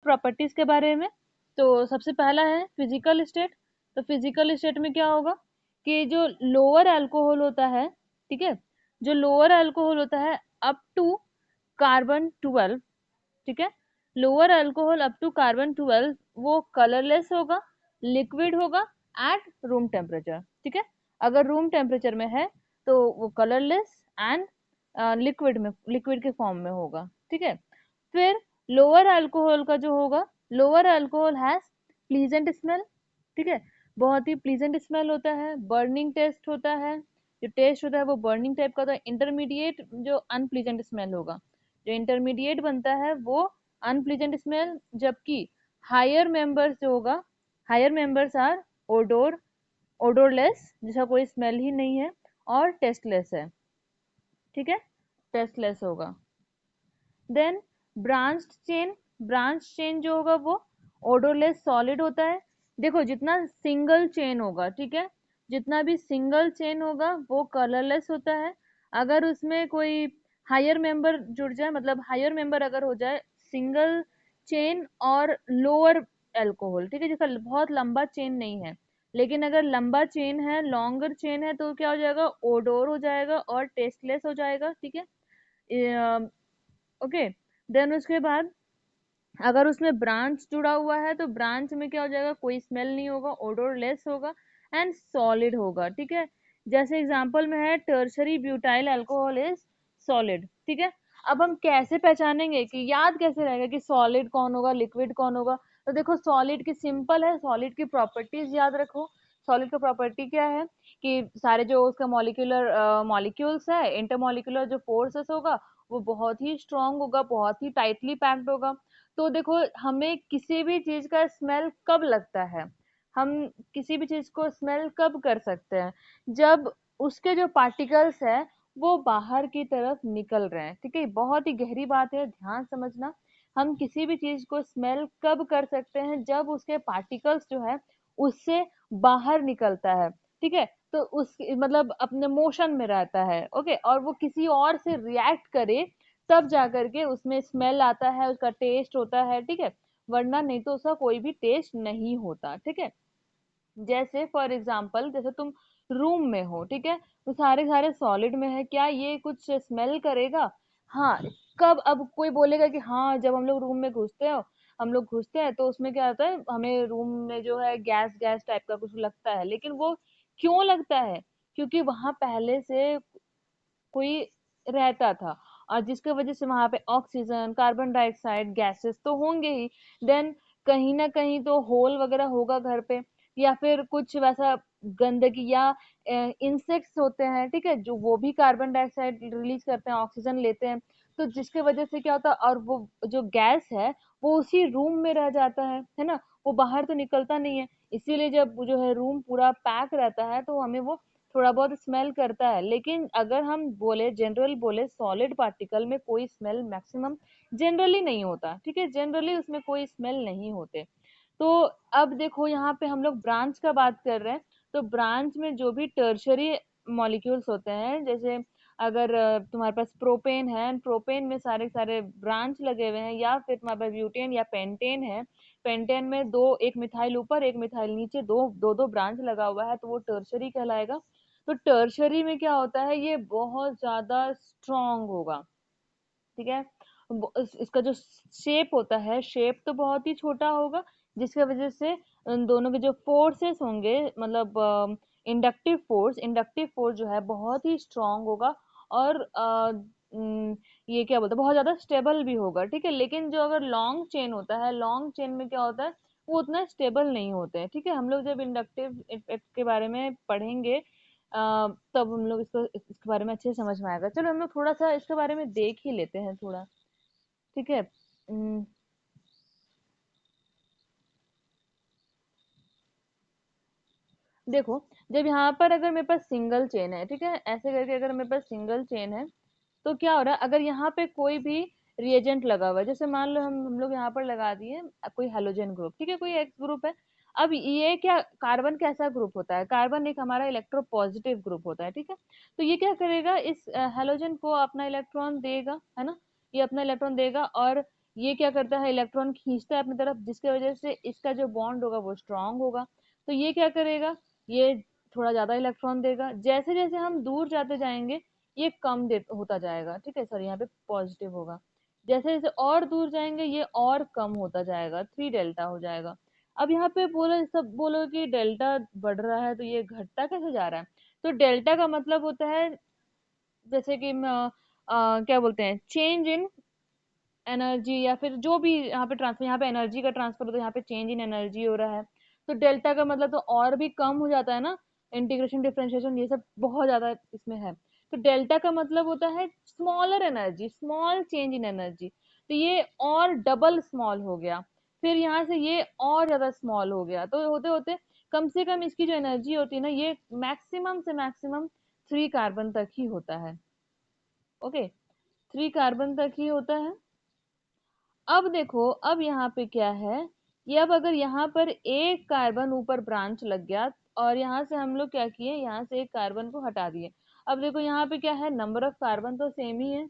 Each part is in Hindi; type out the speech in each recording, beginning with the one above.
प्रॉपर्टीज के बारे में। तो सबसे पहला है फिजिकल स्टेट। तो फिजिकल स्टेट में क्या होगा कि जो लोअर अल्कोहल होता है, ठीक है, जो लोअर अल्कोहल होता है अप टू कार्बन 12, ठीक है, lower alcohol up to carbon 12 वो कलरलेस होगा, लिक्विड होगा एट रूम टेम्परेचर, ठीक है। अगर रूम टेम्परेचर में है तो वो कलरलेस एंड लिक्विड के फॉर्म में होगा, ठीक है। फिर लोअर अल्कोहल का जो होगा, lower alcohol has pleasant smell, ठीक है, बहुत ही प्लीजेंट स्मेल होता है, बर्निंग टेस्ट होता है, जो टेस्ट होता है वो बर्निंग टाइप का होता है। इंटरमीडिएट जो अनप्लीजेंट स्मेल होगा, जो इंटरमीडिएट बनता है वो अनप्लीजेंट स्मेल, जबकि हायर मेंबर्स जो होगा, higher members are odour odourless, जिसका कोई स्मेल ही नहीं है, और टेस्टलेस है, ठीक है, टेस्टलेस होगा। देन ब्रांच चेन जो होगा वो ओडोरलेस सॉलिड होता है। देखो जितना सिंगल चेन होगा, ठीक है, जितना भी सिंगल चेन होगा वो कलरलेस होता है। अगर उसमें कोई हायर मेंबर जुड़ जाए, मतलब हायर मेंबर अगर हो जाए सिंगल चेन और लोअर अल्कोहल, ठीक है, जैसा बहुत लंबा चेन नहीं है, लेकिन अगर लंबा चेन है, लॉन्गर चेन है, तो क्या हो जाएगा, ओडोर हो जाएगा और टेस्टलेस हो जाएगा, ठीक है। ओके, देन उसके बाद अगर उसमें ब्रांच जुड़ा हुआ है तो ब्रांच में क्या हो जाएगा, कोई स्मेल नहीं होगा, ओडोरलेस होगा एंड सॉलिड होगा, ठीक है। जैसे एग्जांपल में है tertiary butyl alcohol is solid, ठीक है। अब हम कैसे पहचानेंगे, कि याद कैसे रहेगा कि सॉलिड कौन होगा, लिक्विड कौन होगा। तो देखो सॉलिड की सिंपल है, सॉलिड की प्रॉपर्टीज याद रखो। सॉलिड का प्रॉपर्टी क्या है कि सारे जो उसका मॉलिक्यूलर मॉलिक्यूल्स है, इंटरमॉलिक्यूलर जो फोर्सेस होगा वो बहुत ही स्ट्रांग होगा, बहुत ही टाइटली पैक्ड होगा। तो देखो हमें किसी भी चीज का स्मेल कब लगता है, हम किसी भी चीज को स्मेल कब कर सकते हैं, जब उसके जो पार्टिकल्स है वो बाहर की तरफ निकल रहे हैं, ठीक है। बहुत ही गहरी बात है, ध्यान समझना। हम किसी भी चीज को स्मेल कब कर सकते हैं, जब उसके पार्टिकल्स जो है उससे बाहर निकलता है, ठीक है। तो उस मतलब अपने मोशन में रहता है, ओके, और वो किसी और से रिएक्ट करे, तब जा करके उसमें स्मेल आता है, उसका टेस्ट होता है, ठीक है। वरना नहीं तो उसका कोई भी टेस्ट नहीं होता, ठीक है। जैसे फॉर एग्जाम्पल, जैसे तुम रूम में हो, ठीक है, तो सारे सारे सॉलिड में है, क्या ये कुछ स्मेल करेगा? हाँ, कब, अब कोई बोलेगा कि हाँ जब हम लोग रूम में घुसते हो, हम लोग घुसते हैं तो उसमें क्या होता है, हमें रूम में जो है गैस गैस टाइप का कुछ लगता है, लेकिन वो क्यों लगता है, क्योंकि वहां पहले से कोई रहता था, और जिसकी वजह से वहां पे ऑक्सीजन, कार्बन डाइऑक्साइड गैसेस तो होंगे ही। देन कहीं ना कहीं तो होल वगैरह होगा घर पे, या फिर कुछ वैसा गंदगी या इंसेक्ट्स होते हैं, ठीक है, जो वो भी कार्बन डाइऑक्साइड रिलीज करते हैं, ऑक्सीजन लेते हैं। तो जिसके वजह से क्या होता है, और वो जो गैस है वो उसी रूम में रह जाता है ना, वो बाहर तो निकलता नहीं है। इसीलिए जब जो है रूम पूरा पैक रहता है तो हमें वो थोड़ा बहुत स्मेल करता है। लेकिन अगर हम बोले, जनरल बोले, सॉलिड पार्टिकल में कोई स्मेल मैक्सिमम जनरली नहीं होता, ठीक है, जनरली उसमें कोई स्मेल नहीं होते। तो अब देखो यहाँ पे हम लोग ब्रांच का बात कर रहे हैं, तो ब्रांच में जो भी टर्शरी मॉलिक्यूल्स होते हैं, जैसे अगर तुम्हारे पास प्रोपेन है, प्रोपेन में सारे सारे ब्रांच लगे हुए हैं, या फिर तुम्हारे पास ब्यूटेन या पेंटेन है, पेंटेन में दो, एक मिथाइल ऊपर एक मिथाइल नीचे, दो दो दो ब्रांच लगा हुआ है, तो वो टर्शरी कहलाएगा। तो टर्शरी में क्या होता है, ये बहुत ज्यादा स्ट्रांग होगा, ठीक है। इसका जो शेप होता है, शेप तो बहुत ही छोटा होगा, जिसकी वजह से उन दोनों के जो फोर्सेस होंगे, मतलब इंडक्टिव फोर्स जो है बहुत ही स्ट्रांग होगा, और ये क्या बोलते हैं, बहुत ज्यादा स्टेबल भी होगा, ठीक है। लेकिन जो अगर लॉन्ग चेन होता है, लॉन्ग चेन में क्या होता है, वो उतना स्टेबल नहीं होते हैं, ठीक है। हम लोग जब इंडक्टिव इफेक्ट के बारे में पढ़ेंगे तब हम लोग इसके बारे में अच्छे से समझ में आएगा। चलो हम लोग थोड़ा सा इसके बारे में देख ही लेते हैं थोड़ा, ठीक है। देखो, जब यहाँ पर अगर मेरे पास सिंगल चेन है, ठीक है, ऐसे करके अगर मेरे पास सिंगल चेन है, तो क्या हो रहा है, अगर यहाँ पे कोई भी रिएजेंट लगा हुआ है, जैसे मान लो हम लोग यहाँ पर लगा दिए कोई हेलोजन ग्रुप, ठीक है, कोई एक्स ग्रुप है। अब ये क्या, कार्बन कैसा ग्रुप होता है, कार्बन एक हमारा इलेक्ट्रोपॉजिटिव ग्रुप होता है, ठीक है। तो ये क्या करेगा, इस हेलोजन को अपना इलेक्ट्रॉन देगा, है ना, ये अपना इलेक्ट्रॉन देगा, और ये क्या करता है, इलेक्ट्रॉन खींचता है अपनी तरफ, जिसकी वजह से इसका जो बॉन्ड होगा वो स्ट्रांग होगा। तो ये क्या करेगा, ये थोड़ा ज्यादा इलेक्ट्रॉन देगा। जैसे जैसे हम दूर जाते जाएंगे ये कम दे होता जाएगा, ठीक है सर, यहाँ पे पॉजिटिव होगा। जैसे जैसे और दूर जाएंगे ये और कम होता जाएगा, 3 डेल्टा हो जाएगा। अब यहाँ पे बोलो, सब बोलो कि डेल्टा बढ़ रहा है तो ये घटता कैसे जा रहा है। तो डेल्टा का मतलब होता है, जैसे कि क्या बोलते हैं, चेंज इन एनर्जी, या फिर जो भी यहाँ पे ट्रांसफर, यहाँ पे एनर्जी का ट्रांसफर होता है, यहाँ पे चेंज इन एनर्जी हो रहा है। तो डेल्टा का मतलब तो और भी कम हो जाता है ना, इंटीग्रेशन डिफरेंशिएशन ये सब बहुत ज्यादा इसमें है। तो डेल्टा का मतलब होता है smaller energy, small change in energy. तो ये और डबल स्मॉल हो गया, फिर यहाँ से ये और ज्यादा स्मॉल हो गया, तो होते होते कम से कम इसकी जो एनर्जी होती है ना, ये मैक्सिमम से मैक्सिमम 3 कार्बन तक ही होता है। ओके, 3 कार्बन तक ही होता है। अब देखो, अब यहाँ पे क्या है, ये अब अगर यहाँ पर एक कार्बन ऊपर ब्रांच लग गया, और यहाँ से हम लोग क्या किए, यहाँ से एक कार्बन को हटा दिए। अब देखो यहाँ पे क्या है, नंबर ऑफ कार्बन तो सेम ही है,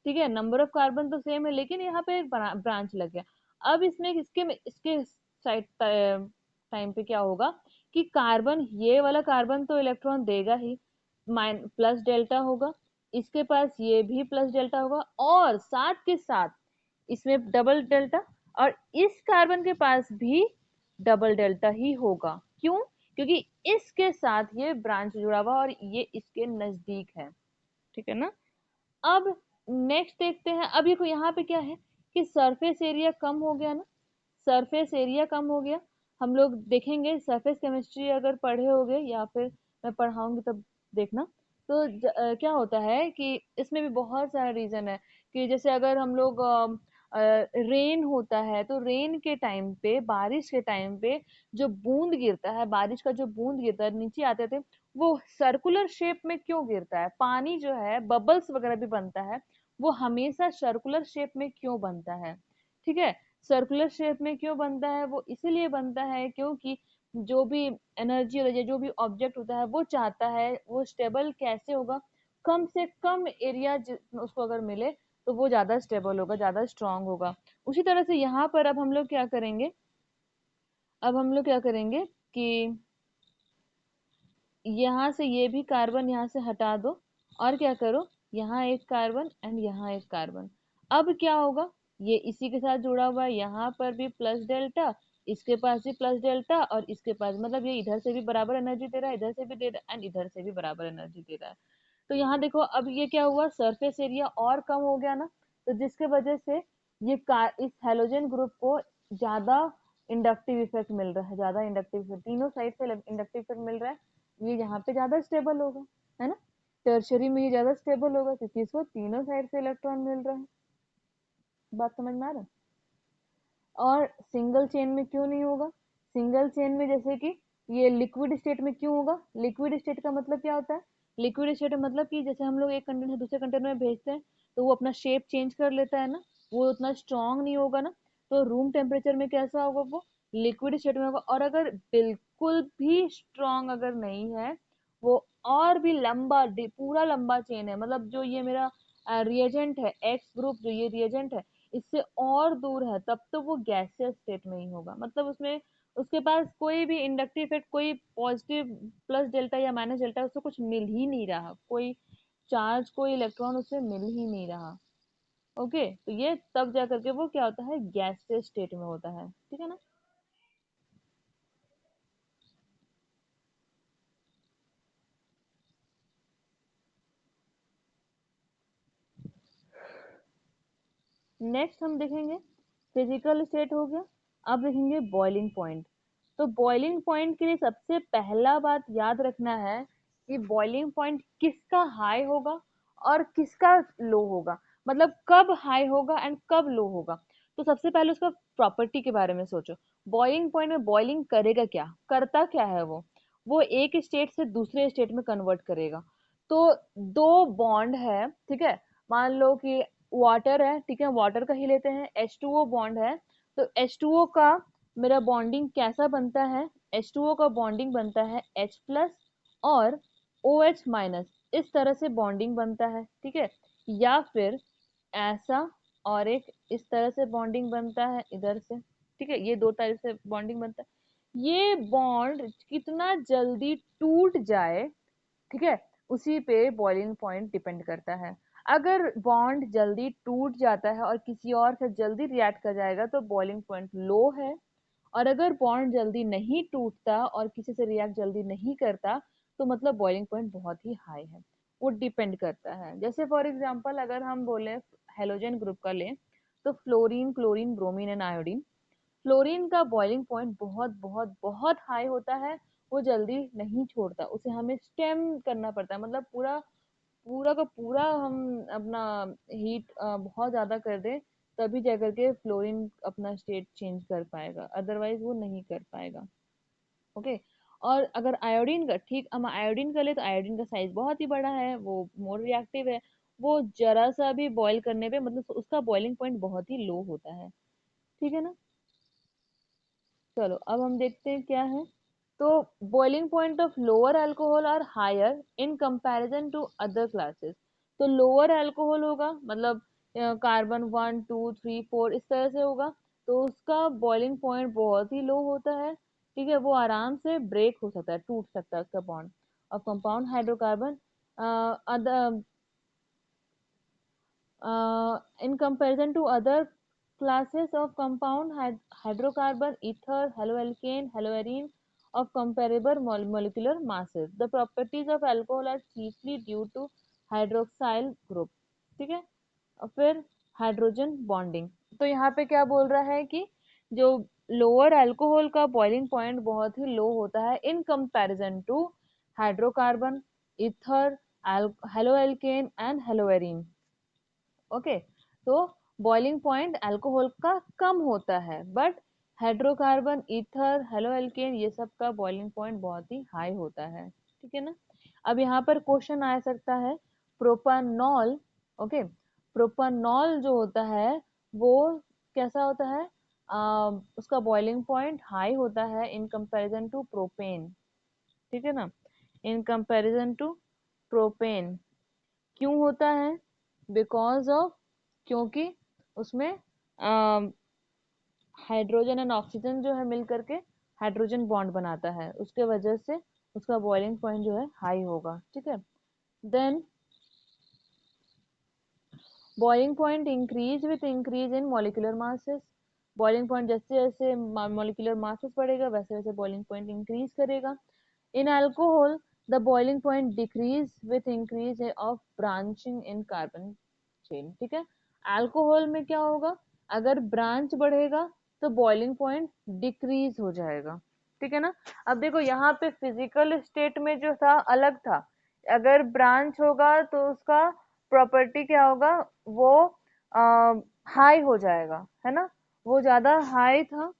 ठीक है, नंबर ऑफ कार्बन तो सेम है, लेकिन यहाँ पे एक ब्रांच लग गया। अब इसमें इसके इसके साइड टाइम पे क्या होगा कि कार्बन, ये वाला कार्बन तो इलेक्ट्रॉन देगा ही, प्लस डेल्टा होगा, इसके पास ये भी प्लस डेल्टा होगा, और साथ के साथ इसमें डबल डेल्टा, और इस कार्बन के पास भी डबल डेल्टा ही होगा। क्यों? क्योंकि इसके साथ ये ब्रांच जुड़ा हुआ और ये इसके नजदीक है, ठीक है ना। अब नेक्स्ट देखते हैं, अब ये यहाँ पे क्या है कि सरफेस एरिया कम हो गया ना, सरफेस एरिया कम हो गया। हम लोग देखेंगे सरफेस केमिस्ट्री अगर पढ़े होगे, या फिर मैं पढ़ाऊंगी तब देखना। तो क्या होता है कि इसमें भी बहुत सारा रीजन है, कि जैसे अगर हम लोग रेन होता है, तो रेन के टाइम पे, बारिश के टाइम पे जो बूंद गिरता है, बारिश का जो बूंद गिरता है नीचे आते थे, वो सर्कुलर शेप में क्यों गिरता है, पानी जो है बबल्स वगैरह भी बनता है, वो हमेशा सर्कुलर शेप में क्यों बनता है, ठीक है। सर्कुलर शेप में क्यों बनता है, वो इसीलिए बनता है क्योंकि जो भी एनर्जी होता है, जो भी ऑब्जेक्ट होता है, वो चाहता है वो स्टेबल कैसे होगा, कम से कम एरिया उसको अगर मिले तो वो ज्यादा स्टेबल होगा, ज्यादा स्ट्रांग होगा। उसी तरह से यहाँ पर अब हम लोग क्या करेंगे, अब हम लोग क्या करेंगे कि यहाँ से ये भी कार्बन यहाँ से हटा दो, और क्या करो, यहाँ एक कार्बन एंड यहाँ एक कार्बन। अब क्या होगा, ये इसी के साथ जुड़ा हुआ है, यहाँ पर भी प्लस डेल्टा, इसके पास भी प्लस डेल्टा, और इसके पास, मतलब ये इधर से भी बराबर एनर्जी दे रहा है, इधर से भी दे रहा है, एंड इधर से भी बराबर एनर्जी दे रहा है। तो यहाँ देखो, अब ये क्या हुआ, सरफेस एरिया और कम हो गया ना, तो जिसके वजह से ये इस हेलोजन ग्रुप को ज्यादा इंडक्टिव इफेक्ट मिल रहा है, ज्यादा इंडक्टिव इफेक्ट, तीनों साइड से इंडक्टिव इफेक्ट मिल रहा है। ये यहाँ पे ज्यादा स्टेबल होगा, है ना, टर्शरी में ये ज्यादा स्टेबल होगा क्योंकि इसको तीनों साइड से इलेक्ट्रॉन मिल रहा है। बात समझ में आ रहा है। और सिंगल चेन में क्यों नहीं होगा, सिंगल चेन में जैसे कि ये लिक्विड स्टेट में क्यों होगा, लिक्विड स्टेट का मतलब क्या होता है, लिक्विड स्टेट में मतलब कि जैसे हम लोग एक कंटेनर से दूसरे कंटेनर में भेजते हैं, तो वो अपना शेप चेंज कर लेता है ना, वो उतना स्ट्रांग नहीं होगा ना। तो रूम टेम्परेचर में कैसा होगा, वो लिक्विड स्टेट में होगा। और अगर बिल्कुल भी स्ट्रांग अगर नहीं है, वो और भी लंबा, पूरा लंबा चेन है, मतलब जो ये मेरा रिएजेंट है एक्स ग्रुप, जो ये रिएजेंट है इससे और दूर है, तब तो वो गैसियस स्टेट में ही होगा, मतलब उसमें उसके पास कोई भी इंडक्टिव इफेक्ट, कोई पॉजिटिव प्लस डेल्टा या माइनस डेल्टा उससे कुछ मिल ही नहीं रहा, कोई चार्ज, कोई इलेक्ट्रॉन उससे मिल ही नहीं रहा। ओके, तो ये तब जा करके वो क्या होता है, गैसियस स्टेट में होता है, ठीक है ना। नेक्स्ट हम देखेंगे, फिजिकल स्टेट हो गया। अब देखेंगे बॉइलिंग पॉइंट। तो बॉइलिंग पॉइंट के लिए सबसे पहला बात याद रखना है कि बॉइलिंग पॉइंट किसका हाई होगा और किसका लो होगा, मतलब कब हाई होगा एंड कब लो होगा। तो सबसे पहले उसका प्रॉपर्टी के बारे में सोचो। बॉइलिंग पॉइंट में बॉइलिंग करेगा क्या, करता क्या है वो एक स्टेट से दूसरे स्टेट में कन्वर्ट करेगा। तो दो बॉन्ड है, ठीक है, मान लो कि वाटर है, ठीक है, वाटर का ही लेते हैं, H2O बॉन्ड है। तो H2O का मेरा बॉन्डिंग कैसा बनता है, H2O का बॉन्डिंग बनता है H प्लस और OH माइनस, इस तरह से बॉन्डिंग बनता है, ठीक है। या फिर ऐसा, और एक इस तरह से बॉन्डिंग बनता है इधर से, ठीक है, ये दो तरह से बॉन्डिंग बनता है। ये बॉन्ड कितना जल्दी टूट जाए, ठीक है, उसी पे बॉइलिंग पॉइंट डिपेंड करता है। अगर बॉन्ड जल्दी टूट जाता है और किसी और से जल्दी रिएक्ट कर जाएगा तो बॉइलिंग पॉइंट लो है। और अगर बॉन्ड जल्दी नहीं टूटता और किसी से रिएक्ट जल्दी नहीं करता तो मतलब बॉइलिंग पॉइंट बहुत ही हाई है। वो डिपेंड करता है। जैसे फॉर एग्जांपल अगर हम बोले हेलोजन ग्रुप का लें, तो fluorine, chlorine, bromine and iodine. Fluorine का बॉइलिंग पॉइंट बहुत बहुत बहुत हाई होता है। वो जल्दी नहीं छोड़ता, उसे हमें स्टेम करना पड़ता है, मतलब पूरा पूरा का पूरा हम अपना हीट बहुत ज्यादा कर दें तभी जाकर के फ्लोरीन अपना स्टेट चेंज कर पाएगा, अदरवाइज वो नहीं कर पाएगा। ओके। और अगर आयोडीन का, ठीक, हम आयोडीन का ले तो आयोडीन का साइज बहुत ही बड़ा है, वो मोर रिएक्टिव है। वो जरा सा भी बॉईल करने पे मतलब उसका बॉइलिंग पॉइंट बहुत ही लो होता है, ठीक है ना। चलो अब हम देखते हैं क्या है। तो boiling point of lower alcohol are higher in comparison to other classes. तो लोअर अल्कोहल होगा मतलब कार्बन 1 2 3 4 इस तरह से होगा, तो उसका बॉइलिंग पॉइंट बहुत ही लो होता है, ठीक है, वो आराम से ब्रेक हो सकता है, टूट सकता है उसका बॉन्ड। और compound hydrocarbon in comparison to other classes of compound hydrocarbon, ether, haloalkane, haloarine of comparable molecular masses. The properties of alcohol are chiefly due to hydroxyl group, ठीक है। और फिर हाइड्रोजन बॉन्डिंग। तो यहाँ पे क्या बोल रहा है कि जो लोअर अल्कोहल का बॉइलिंग पॉइंट बहुत ही लो होता है in comparison to hydrocarbon, ether, haloalkane and haloarene. Okay. तो बॉइलिंग पॉइंट अल्कोहल का कम होता है, बट हाइड्रोकार्बन, ईथर, हेलोएल्केन ये सब का बॉइलिंग पॉइंट बहुत ही हाई होता है, ठीक है ना। अब यहाँ पर क्वेश्चन आ सकता है प्रोपानॉल। ओके। प्रोपानॉल जो होता है वो कैसा होता है, उसका बॉइलिंग पॉइंट हाई होता है इन कंपैरिजन टू प्रोपेन, ठीक है ना, इन कंपैरिजन टू प्रोपेन। क्यों होता है? बिकॉज ऑफ, क्योंकि उसमें हाइड्रोजन एंड ऑक्सीजन जो है मिल करके हाइड्रोजन बॉन्ड बनाता है, उसके वजह से उसका बॉइलिंग पॉइंट जो है हाई होगा, ठीक है। Then boiling point increase with increase in molecular masses. Boiling point जैसे जैसे मॉलिक्यूलर मासेस बढ़ेगा वैसे वैसे बॉइलिंग पॉइंट इंक्रीज करेगा। In alcohol the boiling point decrease with increase of branching in carbon chain, ठीक है। अल्कोहल में क्या होगा, अगर ब्रांच बढ़ेगा तो बॉइलिंग पॉइंट डिक्रीज हो जाएगा, ठीक है ना। अब देखो यहाँ पे फिजिकल स्टेट में जो था अलग था, अगर ब्रांच होगा तो उसका प्रॉपर्टी क्या होगा, वो हाई हो जाएगा, है ना, वो ज्यादा हाई था।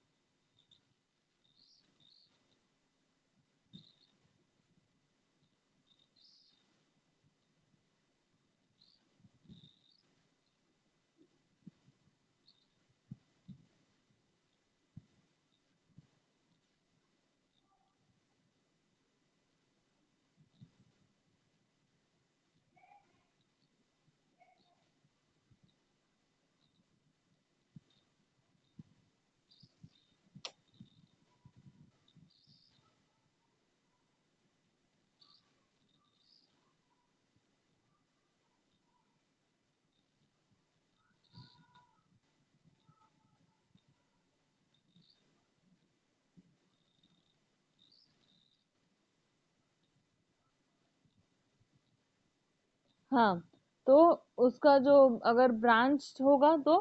हाँ, तो उसका जो अगर ब्रांच होगा तो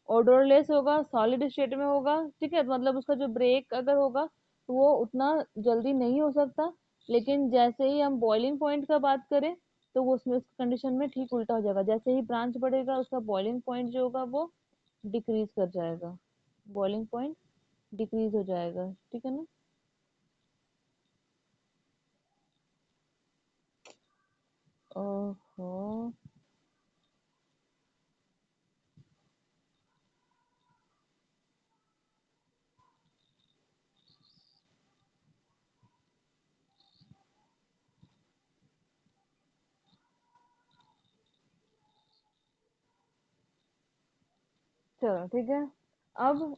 ओडोरलेस होगा, सॉलिड स्टेट में होगा, ठीक है, मतलब उसका जो ब्रेक अगर होगा तो वो उतना जल्दी नहीं हो सकता। लेकिन जैसे ही हम बॉइलिंग पॉइंट का बात करें तो वो उसमें उस कंडीशन में ठीक उल्टा हो जाएगा, जैसे ही ब्रांच बढ़ेगा उसका बॉइलिंग पॉइंट जो होगा वो डिक्रीज कर जाएगा, बॉइलिंग पॉइंट डिक्रीज हो जाएगा, ठीक है ना। ओहो। चलो ठीक है। अब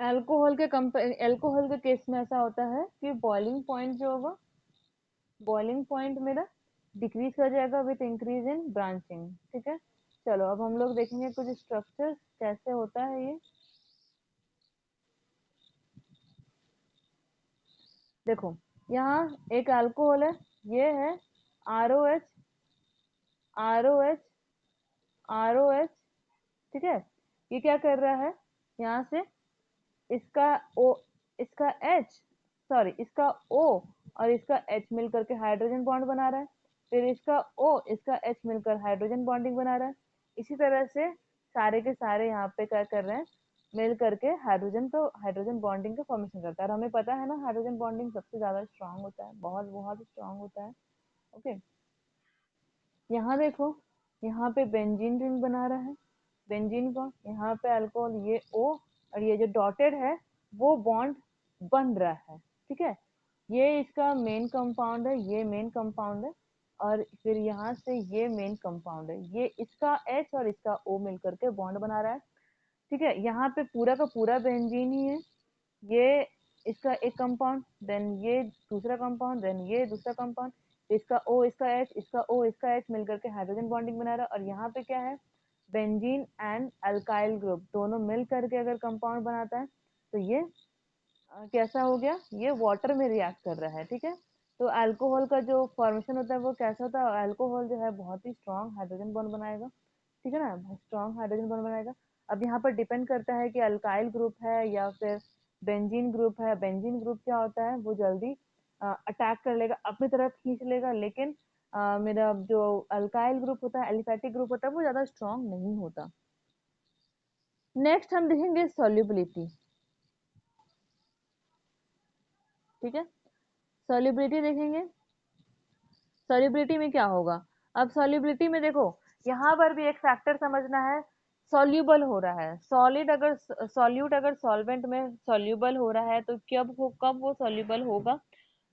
अल्कोहल के केस में ऐसा होता है कि बॉइलिंग पॉइंट जो होगा, बॉइलिंग पॉइंट मेरा डिक्रीज कर जाएगा विथ इंक्रीज इन ब्रांचिंग। ठीक है, चलो अब हम लोग देखेंगे कुछ स्ट्रक्चर कैसे होता है ये। देखो, यहाँ एक अल्कोहल है, ये है R O H, R O H, R O H. ठीक है, ये क्या कर रहा है, यहाँ से इसका ओ, इसका एच, सॉरी इसका ओ और इसका एच मिल करके हाइड्रोजन बॉन्ड बना रहा है, फिर इसका ओ इसका एच मिलकर हाइड्रोजन बॉन्डिंग बना रहा है। इसी तरह से सारे के सारे यहाँ पे क्या कर रहे हैं, मिल करके हाइड्रोजन बॉन्डिंग का फॉर्मेशन करता है। और हमें पता है ना, हाइड्रोजन बॉन्डिंग सबसे ज्यादा स्ट्रांग होता है, बहुत बहुत स्ट्रांग होता है। ओके, यहाँ देखो, यहाँ पे बेंजीन रिंग बना रहा है, बेंजीन का यहाँ पे अल्कोहल, ये ओ और ये जो डॉटेड है वो बॉन्ड बन रहा है। ठीक है, ये इसका मेन कंपाउंड है, ये मेन कंपाउंड है, और फिर यहाँ से ये मेन कंपाउंड है, ये इसका एच और इसका ओ मिलकर के बॉन्ड बना रहा है। ठीक है, यहाँ पे पूरा का पूरा बेंजीन ही है, ये इसका एक कंपाउंड, देन ये दूसरा कंपाउंड, देन ये दूसरा कंपाउंड, इसका ओ इसका एच, इसका ओ इसका एच मिलकर के हाइड्रोजन बॉन्डिंग बना रहा है। और यहाँ पे क्या है, बेंजीन एंड अल्काइल ग्रुप दोनों मिल करके अगर कंपाउंड बनाता है तो ये कैसा हो गया, ये वाटर में रिएक्ट कर रहा है। ठीक है, तो अल्कोहल का जो फॉर्मेशन होता है वो कैसा होता है, अल्कोहल जो है बहुत ही स्ट्रॉन्ग हाइड्रोजन बॉन्ड बनाएगा। ठीक है ना, स्ट्रॉन्ग हाइड्रोजन बॉन्ड बनाएगा। अब यहाँ पर डिपेंड करता है कि अल्काइल ग्रुप है या फिर बेंजीन ग्रुप है। बेंजीन ग्रुप क्या होता है, वो जल्दी अटैक कर लेगा, अपनी तरफ खींच लेगा, लेकिन मेरा जो अल्काइल ग्रुप होता है, एलिफेटिक ग्रुप होता है, वो ज्यादा स्ट्रॉन्ग नहीं होता। नेक्स्ट हम देखेंगे सॉल्युबिलिटी। ठीक है, सॉल्युबिलिटी देखेंगे। सॉल्युबिलिटी में क्या होगा, अब सॉल्युबिलिटी में देखो, यहाँ पर भी एक फैक्टर समझना है, सॉल्यूबल हो रहा है, सॉलिड अगर सॉल्यूट अगर सॉल्वेंट में सॉल्यूबल हो रहा है तो कब वो सॉल्यूबल होगा,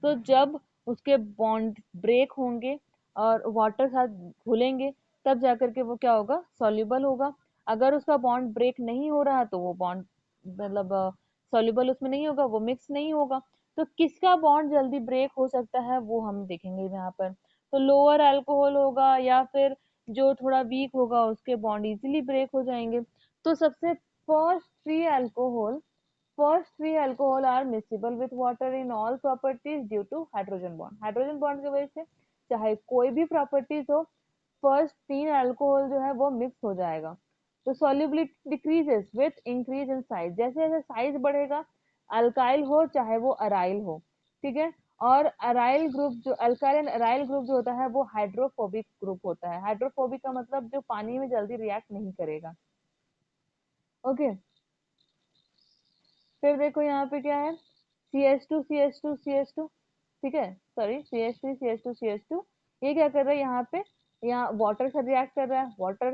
तो जब उसके बॉन्ड ब्रेक होंगे और वाटर साथ घुलेंगे, तब जाकर के वो क्या होगा, सॉल्यूबल होगा। अगर उसका बॉन्ड ब्रेक नहीं हो रहा तो वो बॉन्ड मतलब सॉल्यूबल उसमें नहीं होगा, वो मिक्स नहीं होगा। तो किसका बॉन्ड जल्दी ब्रेक हो सकता है वो हम देखेंगे यहाँ पर। तो लोअर अल्कोहल होगा या फिर जो थोड़ा वीक होगा उसके बॉन्ड इजीली ब्रेक हो जाएंगे। तो सबसे first three alcohol, first three alcohol are miscible with water in all properties due to hydrogen bond। Hydrogen bond की वजह से चाहे कोई भी प्रॉपर्टीज हो, फर्स्ट तीन अल्कोहल जो है वो मिक्स हो जाएगा। तो solubility decreases with increase in size, जैसे जैसे साइज बढ़ेगा, अल्काइल हो चाहे वो अराइल हो। ठीक है, और अराइल ग्रुप जो अल्काइल एंड अराइल ग्रुप जो होता है वो हाइड्रोफोबिक ग्रुप होता है। हाइड्रोफोबिक का मतलब जो पानी में जल्दी रिएक्ट नहीं करेगा। ओके, फिर देखो यहाँ पे क्या है, C H two C H two C H two. ठीक है, sorry C H three C H two C H two, ये क्या कर रहा है यहाँ पे, यहाँ वाटर से रिएक्ट कर रहा है, वाटर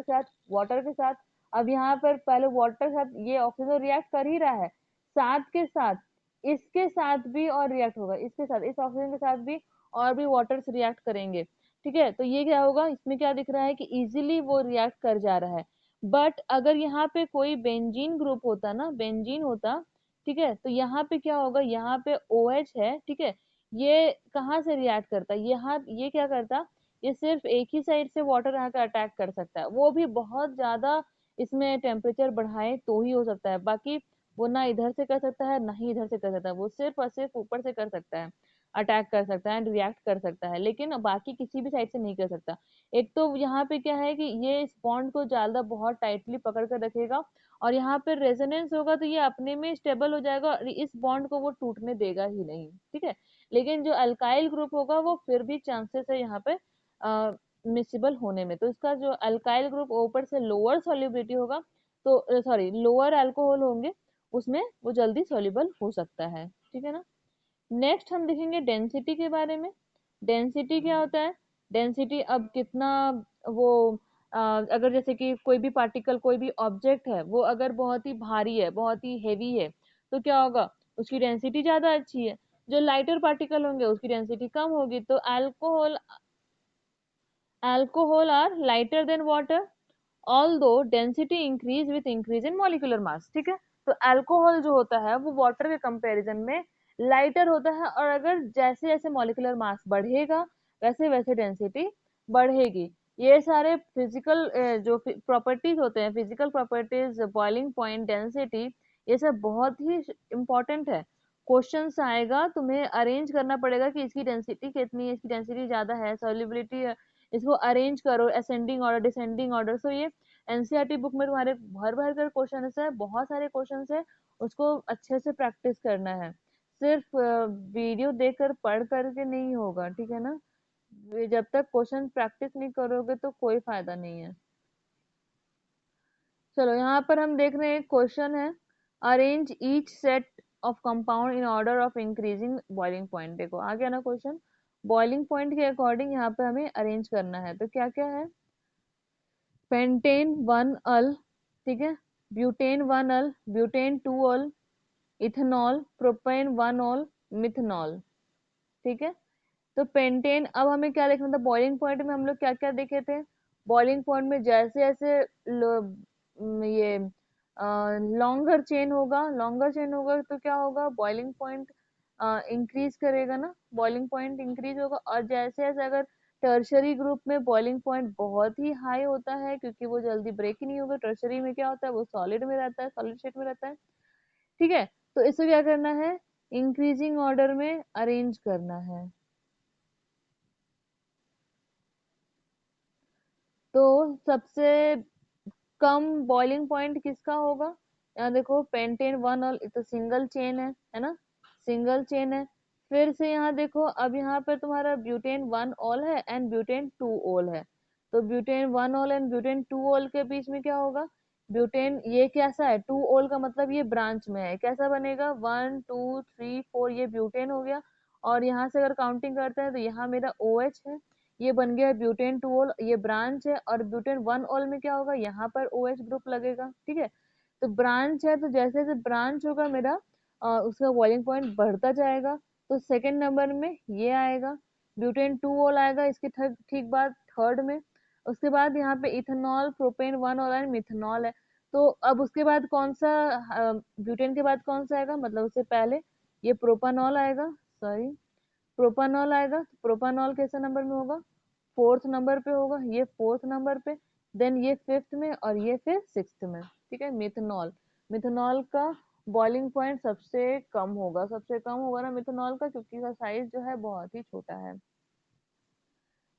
के साथ। अब यहाँ पर पहले वाटर के साथ ये ऑक्सीजन रिएक्ट कर ही रहा है, साथ के साथ इसके साथ भी और रिएक्ट होगा, इसके साथ इस ऑक्सीजन के साथ भी और भी वाटर से रिएक्ट करेंगे। ठीक है, तो ये क्या होगा, इसमें क्या दिख रहा है कि इजीली वो रिएक्ट कर जा रहा है। बट अगर यहाँ पे कोई बेंजीन ग्रुप होता ना, बेंजीन होता, ठीक है, तो यहाँ पे क्या होगा, यहाँ पे ओ एच है। ठीक है, ये कहाँ से रिएक्ट करता है, यहाँ ये क्या करता, ये सिर्फ एक ही साइड से वाटर यहाँ का अटैक कर सकता है, वो भी बहुत ज्यादा इसमें टेम्परेचर बढ़ाए तो ही हो सकता है, बाकी वो ना इधर से कर सकता है ना ही इधर से कर सकता है, वो सिर्फ और सिर्फ ऊपर से कर सकता है, अटैक कर सकता है एंड रिएक्ट कर सकता है, लेकिन बाकी किसी भी साइड से नहीं कर सकता। एक तो यहाँ पे क्या है कि ये इस बॉन्ड को ज्यादा बहुत टाइटली पकड़ कर रखेगा, और यहाँ पे रेजोनेंस होगा तो ये अपने में स्टेबल हो जाएगा और इस बॉन्ड को वो टूटने देगा ही नहीं। ठीक है, लेकिन जो अल्काइल ग्रुप होगा वो फिर भी चांसेस है यहाँ पे मिसिबल होने में। तो इसका जो अल्काइल ग्रुप ऊपर से लोअर सॉल्युबिलिटी होगा, तो सॉरी लोअर अल्कोहल होंगे, उसमें वो जल्दी सॉल्युबल हो सकता है। ठीक है ना, नेक्स्ट हम देखेंगे डेंसिटी के बारे में। डेंसिटी क्या होता है, डेंसिटी अब कितना वो अगर जैसे कि कोई भी पार्टिकल कोई भी ऑब्जेक्ट है वो अगर बहुत ही भारी है बहुत ही हेवी है तो क्या होगा, उसकी डेंसिटी ज्यादा अच्छी है। जो लाइटर पार्टिकल होंगे उसकी डेंसिटी कम होगी। तो alcohol, alcohol are lighter than water although density increase with increase in molecular mass, ठीक है। तो अल्कोहल जो होता है वो वाटर के कंपैरिजन में लाइटर होता है, और अगर जैसे जैसे मॉलिक्यूलर मास बढ़ेगा वैसे वैसे डेंसिटी बढ़ेगी। ये सारे फिजिकल जो प्रॉपर्टीज होते हैं, physical properties, boiling point, density, ये सब बहुत ही इंपॉर्टेंट है। क्वेश्चंस आएगा, तुम्हें अरेंज करना पड़ेगा कि इसकी डेंसिटी कितनी है, इसकी डेंसिटी ज्यादा है, सॉल्युबिलिटी, इसको अरेंज करो असेंडिंग ऑर्डर, डिसेंडिंग ऑर्डर। सो ये एनसीईआरटी बुक में तुम्हारे भर भर कर क्वेश्चन है, बहुत सारे क्वेश्चन है, उसको अच्छे से प्रैक्टिस करना है। सिर्फ वीडियो देखकर पढ़ करके नहीं होगा, ठीक है ना। जब तक क्वेश्चन प्रैक्टिस नहीं करोगे तो कोई फायदा नहीं है। चलो यहाँ पर हम देख रहे हैं क्वेश्चन है, arrange each set of compound in order of increasing boiling point. देखो आ गया ना क्वेश्चन, बॉइलिंग पॉइंट के अकॉर्डिंग यहाँ पे हमें अरेंज करना है। तो क्या क्या है, पेंटेन 1 अल, ठीक है, ब्यूटेन 1 अल, ब्यूटेन 2 अल, इथेनॉल, प्रोपेन 1 ऑल, मिथेनॉल, ठीक है। तो पेंटेन, अब हमें क्या देखना था, बॉइलिंग पॉइंट में हम लोग क्या क्या देखे थे, बॉइलिंग पॉइंट में जैसे जैसे ये लॉन्गर चेन होगा, लॉन्गर चेन होगा तो क्या होगा, बॉइलिंग पॉइंट इंक्रीज करेगा ना, बॉइलिंग पॉइंट इंक्रीज होगा। और जैसे जैसे अगर टर्शरी ग्रुप में बॉइलिंग पॉइंट बहुत ही हाई होता है, क्योंकि वो जल्दी ब्रेक ही नहीं होगा, टर्शरी में क्या होता है वो सॉलिड में रहता है, सॉलिड स्टेट में रहता है, ठीक है। तो इसको क्या करना है, इंक्रीजिंग ऑर्डर में अरेंज करना है। तो सबसे कम बॉइलिंग पॉइंट किसका होगा, यहाँ देखो पेंटेन 1 ऑल, तो सिंगल चेन है ना, सिंगल चेन है। फिर से यहाँ देखो, अब यहाँ पे तुम्हारा ब्यूटेन 1 ऑल है एंड ब्यूटेन 2 ऑल है। तो butane 1 all and butane 2 all के बीच में क्या होगा, ब्यूटेन ये कैसा है, 2 ऑल का मतलब ये ब्रांच में है, कैसा बनेगा, 1 2 3 4, ये ब्यूटेन हो गया। और यहाँ से अगर काउंटिंग करते हैं तो यहाँ मेरा ओ एच है, ये बन गया ब्यूटेन 2 ऑल, ये ब्रांच है। और ब्यूटेन 1 ऑल में क्या होगा, यहाँ पर ओ एच ग्रुप लगेगा, ठीक है। तो ब्रांच है, तो जैसे जैसे ब्रांच होगा मेरा उसका बॉइलिंग पॉइंट बढ़ता जाएगा। तो सेकंड नंबर में ये आएगा, ब्यूटेन 2 ऑल आएगा इसके ठीक बाद थर्ड में। उसके बाद यहाँ पे ethanol, propane 1 all and methanol है। तो अब उसके बाद कौन सा, ब्यूटेन के बाद कौन सा आएगा, मतलब उससे पहले ये प्रोपानॉल आएगा, सॉरी प्रोपानॉल आएगा। तो प्रोपानॉल कैसे नंबर में होगा, फोर्थ नंबर पे होगा, ये फोर्थ नंबर पे, देन ये फिफ्थ में, और ये फिर सिक्स्थ में, ठीक है। मिथेनॉल, मिथेनॉल का बॉइलिंग पॉइंट सबसे कम होगा, सबसे कम होगा ना मिथेनॉल का, क्योंकि इसका साइज जो है बहुत ही छोटा है,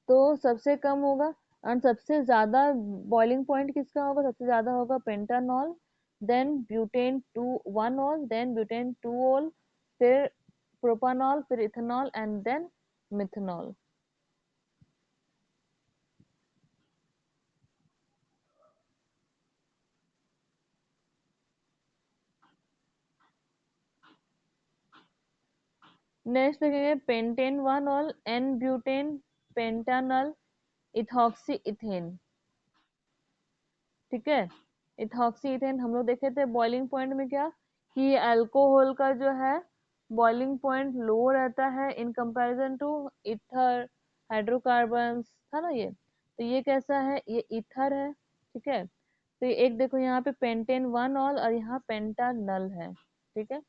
तो सबसे कम होगा। और सबसे ज्यादा बॉइलिंग पॉइंट किसका होगा, सबसे ज्यादा होगा pentanol, then butane 1 ol, then butane 2 ol, फिर प्रोपानॉल, फिर ethanol and then methanol. Next देखेंगे pentane 1 ol, n butane, pentanal, ethoxy ethane, ठीक है। इथॉक्सी इथेन हम लोग देखे थे बॉइलिंग पॉइंट में क्या, कि अल्कोहल का जो है बॉइलिंग पॉइंट लो रहता है in comparison to ether, hydrocarbons, था ना ये। तो ये कैसा है, ये ईथर है, ठीक है। तो ये एक देखो यहाँ पे पेंटेन 1 ऑल और यहाँ पेंटानल है, ठीक है।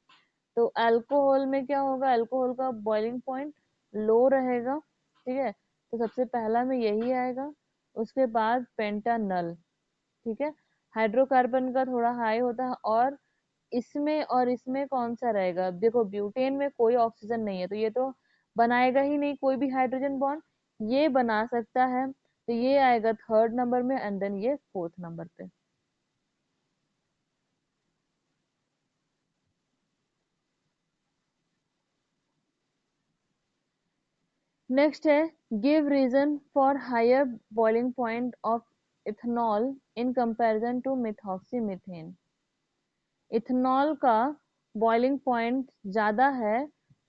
तो अल्कोहल में क्या होगा, अल्कोहल का बॉइलिंग पॉइंट लो रहेगा, ठीक है। तो सबसे पहला में यही आएगा, उसके बाद पेंटानल, ठीक है। हाइड्रोकार्बन का थोड़ा हाई होता है, और इसमें कौन सा रहेगा, देखो ब्यूटेन में कोई ऑक्सीजन नहीं है, तो ये तो बनाएगा ही नहीं कोई भी हाइड्रोजन बॉन्ड, ये बना सकता है, तो ये आएगा थर्ड नंबर में एंड देन ये फोर्थ नंबर पे। नेक्स्ट है, give reason for higher boiling point of ethanol in comparison to methoxy methane. Ethanol का बॉइलिंग पॉइंट ज्यादा है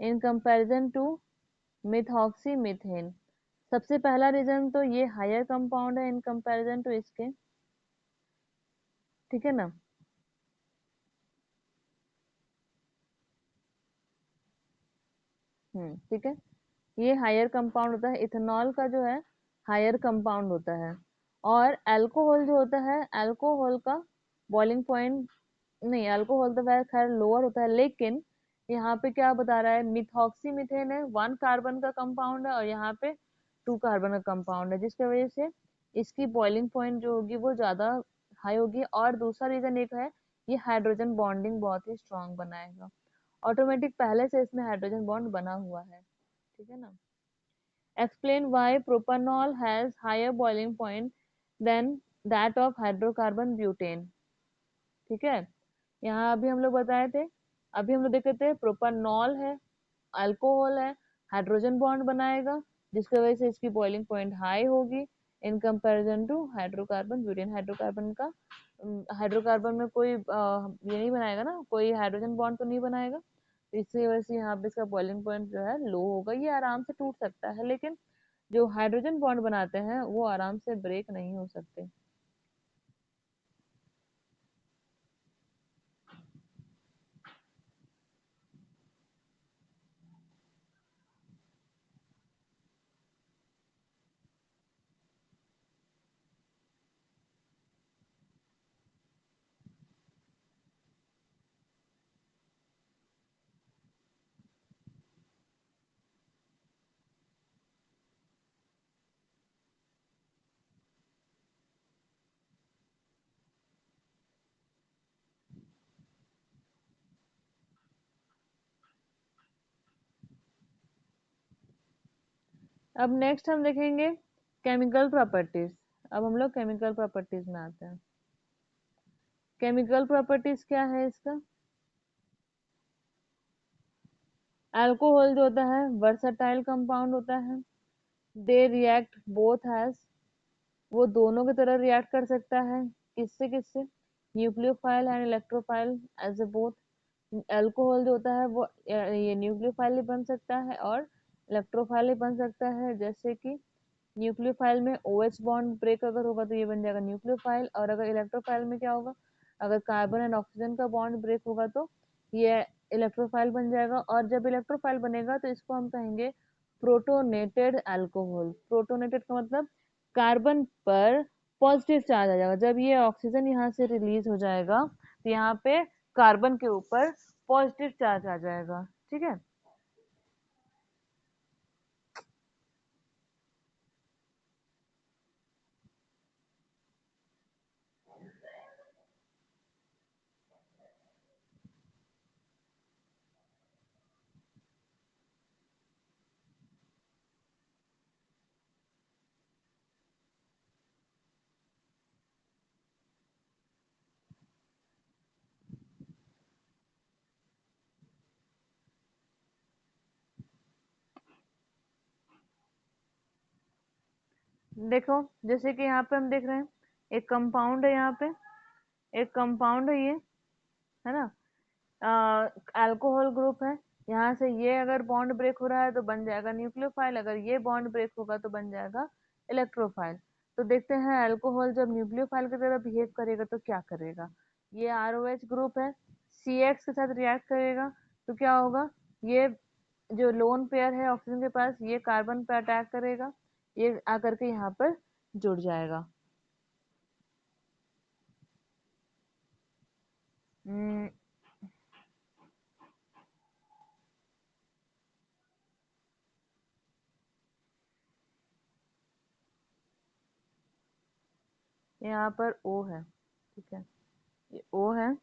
in comparison to methoxy methane. सबसे पहला रीजन तो ये हायर कंपाउंड है इन कंपैरिजन टू इसके, ठीक है ना। ठीक है, ये हायर कंपाउंड होता है, इथेनॉल का जो है हायर कंपाउंड होता है। और अल्कोहल जो होता है, अल्कोहल का बॉइलिंग पॉइंट, नहीं अल्कोहल तो वैसे खैर लोअर होता है, लेकिन यहाँ पे क्या बता रहा है, मिथॉक्सी मिथेन है, 1 कार्बन का कंपाउंड है, और यहाँ पे 2 कार्बन का कंपाउंड है, जिसकी वजह से इसकी बॉइलिंग पॉइंट जो होगी वो ज्यादा हाई होगी। और दूसरा रीजन एक है, ये हाइड्रोजन बॉन्डिंग बहुत ही स्ट्रांग बनाएगा, ऑटोमेटिक पहले से इसमें हाइड्रोजन बॉन्ड बना हुआ है, ठीक है ना। Explain why propanol has higher boiling point than that of hydrocarbon butane, ठीक है। यहाँ अभी हम लोग बताए थे, अभी हम लोग देखे थे प्रोपानॉल है, अल्कोहल है, हाइड्रोजन बॉन्ड बनाएगा, जिसकी वजह से इसकी बॉइलिंग पॉइंट हाई होगी in comparison to hydrocarbon butane. Hydrocarbon का हाइड्रोकार्बन में कोई ये नहीं बनाएगा ना, कोई हाइड्रोजन बॉन्ड तो नहीं बनाएगा, तो इसकी वजह से यहाँ पे इसका बॉइलिंग पॉइंट जो है लो होगा। ये आराम से टूट सकता है, लेकिन जो हाइड्रोजन बॉन्ड बनाते हैं वो आराम से ब्रेक नहीं हो सकते। अब नेक्स्ट हम देखेंगे केमिकल प्रॉपर्टीज। अब हम लोग केमिकल प्रॉपर्टीज में आते हैं। केमिकल प्रॉपर्टीज क्या है इसका, अल्कोहल जो होता है वर्सटाइल कंपाउंड होता है, दे रिएक्ट बोथ हैज, वो दोनों की तरह रिएक्ट कर सकता है, किससे किससे, nucleophile and electrophile as a both. Alcohol जो होता है वो ये न्यूक्लियोफाइल ही बन सकता है और इलेक्ट्रोफाइल ही बन सकता है, जैसे कि न्यूक्लियोफाइल में OH बॉन्ड ब्रेक अगर होगा तो ये बन जाएगा न्यूक्लियोफाइल, और अगर इलेक्ट्रोफाइल में क्या होगा, अगर कार्बन एंड ऑक्सीजन का बॉन्ड ब्रेक होगा तो ये इलेक्ट्रोफाइल बन जाएगा। और जब इलेक्ट्रोफाइल बनेगा तो इसको हम कहेंगे प्रोटोनेटेड अल्कोहल। प्रोटोनेटेड का मतलब कार्बन पर पॉजिटिव चार्ज आ जाएगा, जब ये ऑक्सीजन यहाँ से रिलीज हो जाएगा तो यहाँ पे कार्बन के ऊपर पॉजिटिव चार्ज आ जाएगा, ठीक है। देखो जैसे कि यहाँ पे हम देख रहे हैं, एक कंपाउंड है यहाँ पे, एक कंपाउंड है ये, है ना, अल्कोहल ग्रुप है। यहाँ से ये अगर बॉन्ड ब्रेक हो रहा है तो बन जाएगा न्यूक्लियोफाइल, अगर ये बॉन्ड ब्रेक होगा तो बन जाएगा इलेक्ट्रोफाइल। तो देखते हैं अल्कोहल जब न्यूक्लियोफाइल की तरह बिहेव करेगा तो क्या करेगा। ये ROH ग्रुप है, CX के साथ रिएक्ट करेगा तो क्या होगा, ये जो लोन पेयर है ऑक्सीजन के पास, ये कार्बन पे अटैक करेगा, ये आकर के यहाँ पर जुड़ जाएगा। हम्म, यहाँ पर O है, ठीक है, ये O है।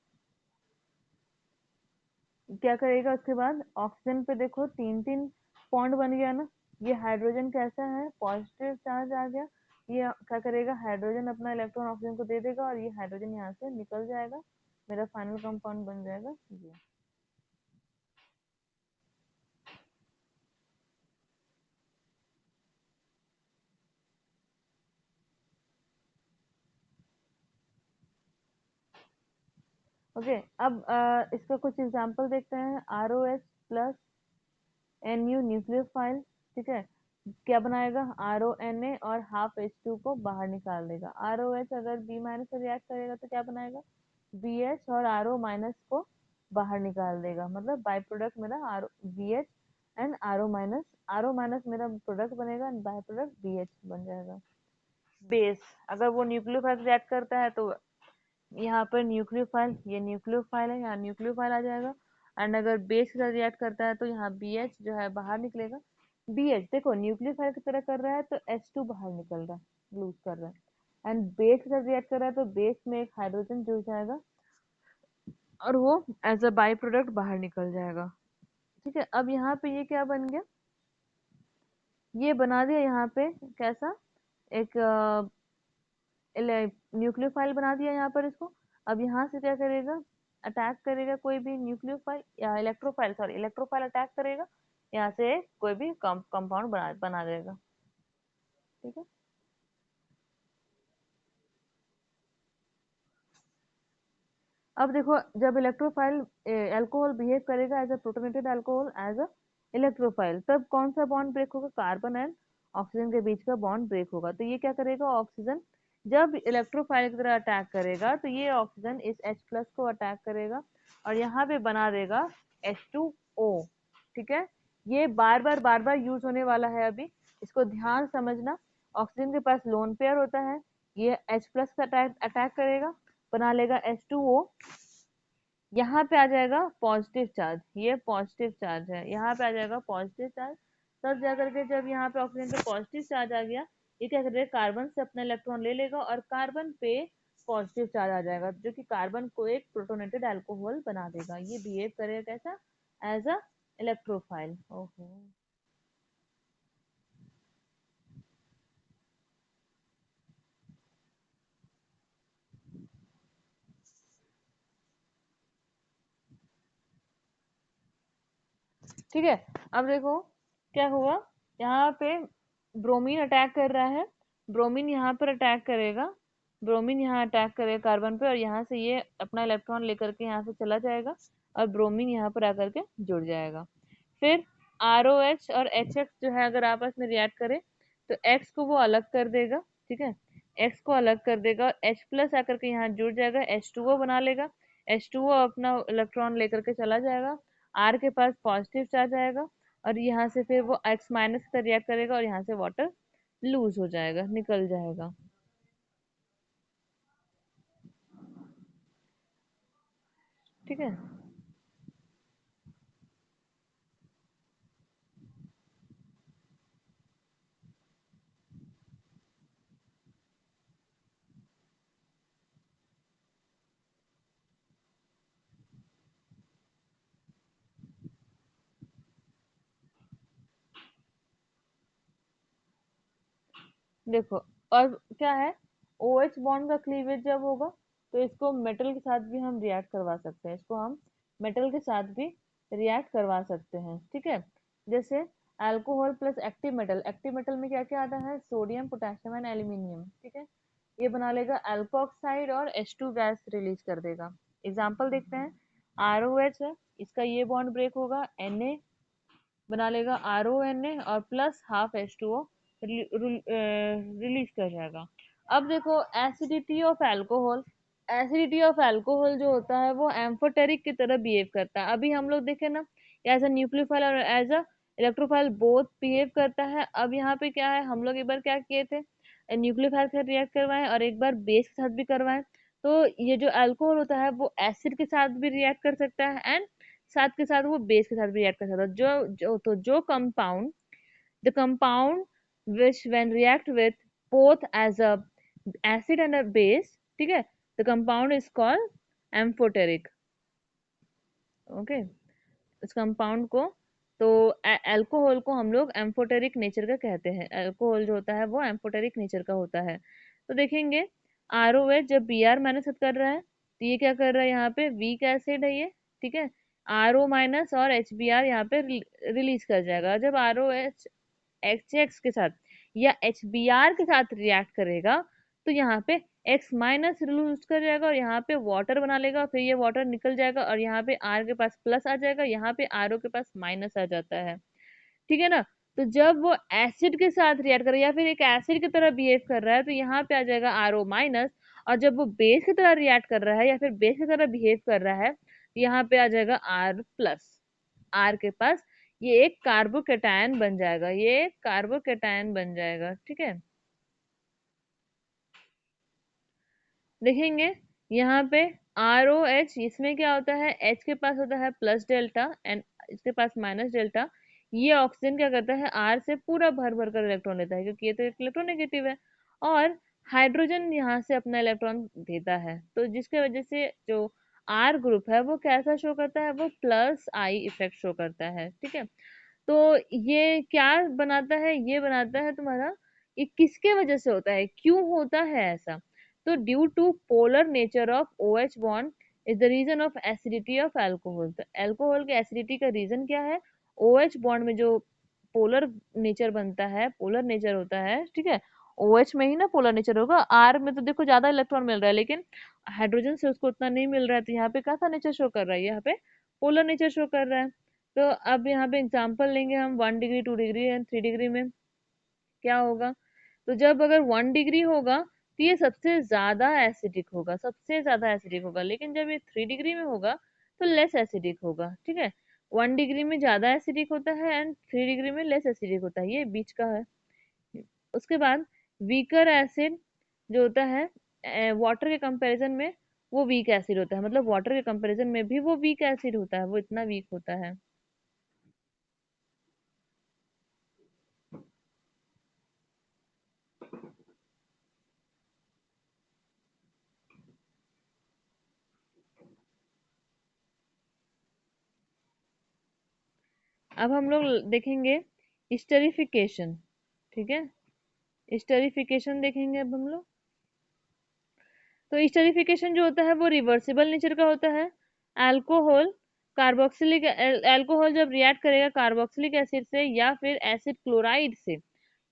क्या करेगा उसके बाद, ऑक्सीजन पे देखो तीन तीन बॉन्ड बन गया ना, ये हाइड्रोजन कैसा है, पॉजिटिव चार्ज आ गया, ये क्या करेगा, हाइड्रोजन अपना इलेक्ट्रॉन ऑक्सीजन को दे देगा और ये हाइड्रोजन यहाँ से निकल जाएगा, मेरा फाइनल कंपाउंड बन जाएगा ये। ओके, अब इसका कुछ एग्जांपल देखते हैं। ROH+ NU न्यूक्लियोफाइल, ठीक है, क्या बनाएगा, RONA और ½ H2 को बाहर निकाल देगा। ROH अगर B- से रिएक्ट करेगा तो क्या बनाएगा, BH और RO- को बाहर निकाल देगा, मतलब बाई प्रोडक्ट मेरा BH एंड RO-। RO- मेरा प्रोडक्ट बनेगा एंड बाई प्रोडक्ट BH बन जाएगा। बेस, अगर वो न्यूक्लियोफाइल रिएक्ट करता है तो यहाँ पर न्यूक्लियोफाइल, ये न्यूक्लियोफाइल है, यहाँ न्यूक्लियोफाइल आ जाएगा। एंड अगर बेस के साथ रिएक्ट करता है तो यहाँ बी एच जो है बाहर निकलेगा। बी एच देखो न्यूक्लियोफाइल की तरह कर रहा है तो एच टू बाहर निकल रहा है, लूज कर रहा है। एंड बेस के साथ रिएक्ट कर रहा है तो बेस में एक हाइड्रोजन जुड़ जाएगा और वो एज अ बाई प्रोडक्ट बाहर निकल जाएगा। ठीक है, अब यहाँ पे ये क्या बन गया, ये बना दिया यहाँ पे कैसा, एक न्यूक्लियोफाइल बना दिया यहाँ पर इसको। अब यहाँ से क्या करेगा, अटैक करेगा कोई भी न्यूक्लियोफाइल या इलेक्ट्रोफाइल, सॉरी इलेक्ट्रोफाइल अटैक करेगा, यहाँ से कोई भी कंपाउंड बना देगा। ठीक है, अब देखो जब इलेक्ट्रोफाइल अल्कोहल बिहेव करेगा as a protonated alcohol as a electrophile, तब कौन सा बॉन्ड ब्रेक होगा, कार्बन एंड ऑक्सीजन के बीच का बॉन्ड ब्रेक होगा। तो ये क्या करेगा, ऑक्सीजन जब इलेक्ट्रोफाइल की तरह अटैक करेगा तो ये ऑक्सीजन इस H प्लस को अटैक करेगा और यहाँ पे बना देगा H2O। ठीक है, ये बार बार यूज होने वाला है अभी, इसको ध्यान समझना। ऑक्सीजन के पास लोन पेयर होता है, ये H प्लस का अटैक करेगा, बना लेगा H2O। यहाँ पे आ जाएगा पॉजिटिव चार्ज, ये पॉजिटिव चार्ज है, यहाँ पे आ जाएगा पॉजिटिव चार्ज। तब जाकर के जब यहाँ पे ऑक्सीजन पे पॉजिटिव चार्ज आ गया, ये क्या करेगा, कार्बन से अपना इलेक्ट्रॉन ले लेगा और कार्बन पे पॉजिटिव चार्ज आ जाएगा जो कि कार्बन को एक प्रोटोनेटेड अल्कोहल बना देगा। ये बिहेव करेगा कैसा, एज अ इलेक्ट्रोफाइल। ओहो, ठीक है, अब देखो क्या हुआ, यहाँ पे ब्रोमीन अटैक कर रहा है, ब्रोमीन यहाँ पर अटैक करेगा, ब्रोमीन यहाँ अटैक करेगा कार्बन पे और यहाँ से ये अपना इलेक्ट्रॉन लेकर के यहाँ से चला जाएगा और ब्रोमीन यहाँ पर आकर के जुड़ जाएगा। फिर ROH और HX जो है अगर आपस में रिएक्ट करे तो X को वो अलग कर देगा। ठीक है, X को अलग कर देगा, H प्लस आकर के यहाँ जुड़ जाएगा, H2O बना लेगा, H2O अपना इलेक्ट्रॉन लेकर के चला जाएगा, R के पास पॉजिटिव चार्ज आएगा और यहाँ से फिर वो X माइनस का रिएक्ट करेगा और यहाँ से वाटर लूज हो जाएगा, निकल जाएगा। ठीक है, देखो और क्या है, OH बॉन्ड का क्लीवेज जब होगा तो इसको मेटल के साथ भी हम रिएक्ट करवा सकते हैं, इसको हम मेटल के साथ भी रिएक्ट करवा सकते हैं। ठीक है, जैसे alcohol plus active metal, active metal में क्या क्या आता है, सोडियम पोटेशियम एंड एल्यूमिनियम। ठीक है, ये बना लेगा अल्कोक्साइड और H2 गैस रिलीज कर देगा। एग्जाम्पल देखते हैं, ROH है, इसका ये बॉन्ड ब्रेक होगा, Na बना लेगा RONA और प्लस हाफ H2O रिलीज कर जाएगा। अब देखो acidity of alcohol, acidity of alcohol जो होता है वो एम्फोटेरिक की तरह बिहेव करता है। अभी हम लोग देखे ना, एज अ न्यूक्लियोफाइल और as a electrophile both behave करता है। अब यहाँ पे क्या है, हम लोग एक बार क्या किए थे, न्यूक्लियोफाइल के साथ रिएक्ट करवाएं और एक बार बेस के साथ भी करवाएं। तो ये जो अल्कोहल होता है वो एसिड के साथ भी रिएक्ट कर सकता है एंड साथ के साथ वो बेस के साथ भी रिएक्ट कर सकता है। जो compound, the compound which when react with both as a acid and a base, ठीक है, the compound is called amphoteric। Okay, इस कंपाउंड को, तो अल्कोहल को हम लोग एम्फोटेरिक नेचर का कहते हैं, अल्कोहल जो होता है वो एम्फोटेरिक नेचर का होता है। तो देखेंगे ROH जब Br माइनस कर रहा है तो ये क्या कर रहा है, यहाँ पे वीक एसिड है ये। ठीक है, RO माइनस और HBr यहाँ पे रिलीज कर जाएगा। जब ROH HX के साथ या HBr के साथ रिएक्ट करेगा तो यहाँ पे X माइनस रिलीज कर जाएगा और यहाँ पे वाटर बना लेगा, फिर ये वाटर निकल जाएगा और यहाँ पे R के पास प्लस आ जाएगा, यहाँ पे RO के पास माइनस आ जाता है। ठीक है ना, तो जब वो एसिड के साथ रिएक्ट कर रहा है या फिर एक एसिड की तरह बिहेव कर रहा है तो यहाँ पे आ जाएगा RO माइनस, और जब वो बेस की तरह रिएक्ट कर रहा है या फिर बेस की तरह बिहेव कर रहा है तो यहाँ पे आ जाएगा R प्लस। R के पास ये एक कार्बोकेटायन बन जाएगा, ये एक कार्बोकेटायन बन जाएगा। ठीक है, देखेंगे यहाँ पे ROH, इसमें क्या होता है, H के पास होता है प्लस डेल्टा एंड इसके पास माइनस डेल्टा। ये ऑक्सीजन क्या करता है, R से पूरा भर भर कर इलेक्ट्रॉन लेता है, क्योंकि ये तो एक इलेक्ट्रोनेगेटिव है। और हाइड्रोजन यहाँ से अपना इलेक्ट्रॉन देता है, तो जिसके वजह से जो R ग्रुप है वो कैसा शो करता है, वो प्लस आई इफेक्ट शो करता है, ठीक है। तो ये क्या बनाता है, ये बनाता है तुम्हारा, ये किसके वजह से होता है, क्यों होता है ऐसा। तो due to polar nature of OH bond is the reason of acidity of alcohol. तो अल्कोहल के एसिडिटी का रीजन क्या है, OH बॉन्ड में जो पोलर नेचर बनता है, पोलर नेचर होता है, ठीक है। OH में ही ना पोलर नेचर होगा, R में तो देखो ज्यादा इलेक्ट्रॉन मिल रहा है, लेकिन हाइड्रोजन से उसको उतना नहीं मिल रहा है, तो यहाँ पे कैसा नेचर शो कर रहा है, यहाँ पे पोलर नेचर शो कर रहा है। तो अब यहाँ पे एग्जांपल लेंगे हम 1 डिग्री, 2 डिग्री एंड 3 डिग्री में क्या होगा। तो जब अगर 1 डिग्री होगा तो ये सबसे ज्यादा एसिडिक होगा, सबसे ज्यादा एसिडिक होगा, लेकिन जब ये 3 डिग्री में होगा तो लेस एसिडिक होगा, ठीक है। 1 डिग्री में ज्यादा एसिडिक होता है एंड 3 डिग्री में लेस एसिडिक होता है, ये बीच का है। उसके बाद वीकर एसिड जो होता है वाटर के कंपैरिजन में, वो वीक एसिड होता है, मतलब वाटर के कंपैरिजन में भी वो वीक एसिड होता है, वो इतना वीक होता है। अब हम लोग देखेंगे स्टरीफिकेशन, ठीक है। स्टरीफिकेशन देखेंगे अब हम लोग। तो स्टरीफिकेशन जो होता है वो रिवर्सिबल नेचर का होता है। अल्कोहल कार्बोक्सिलिक अल्कोहल जब रिएक्ट करेगा कार्बोक्सिलिक एसिड से या फिर एसिड क्लोराइड से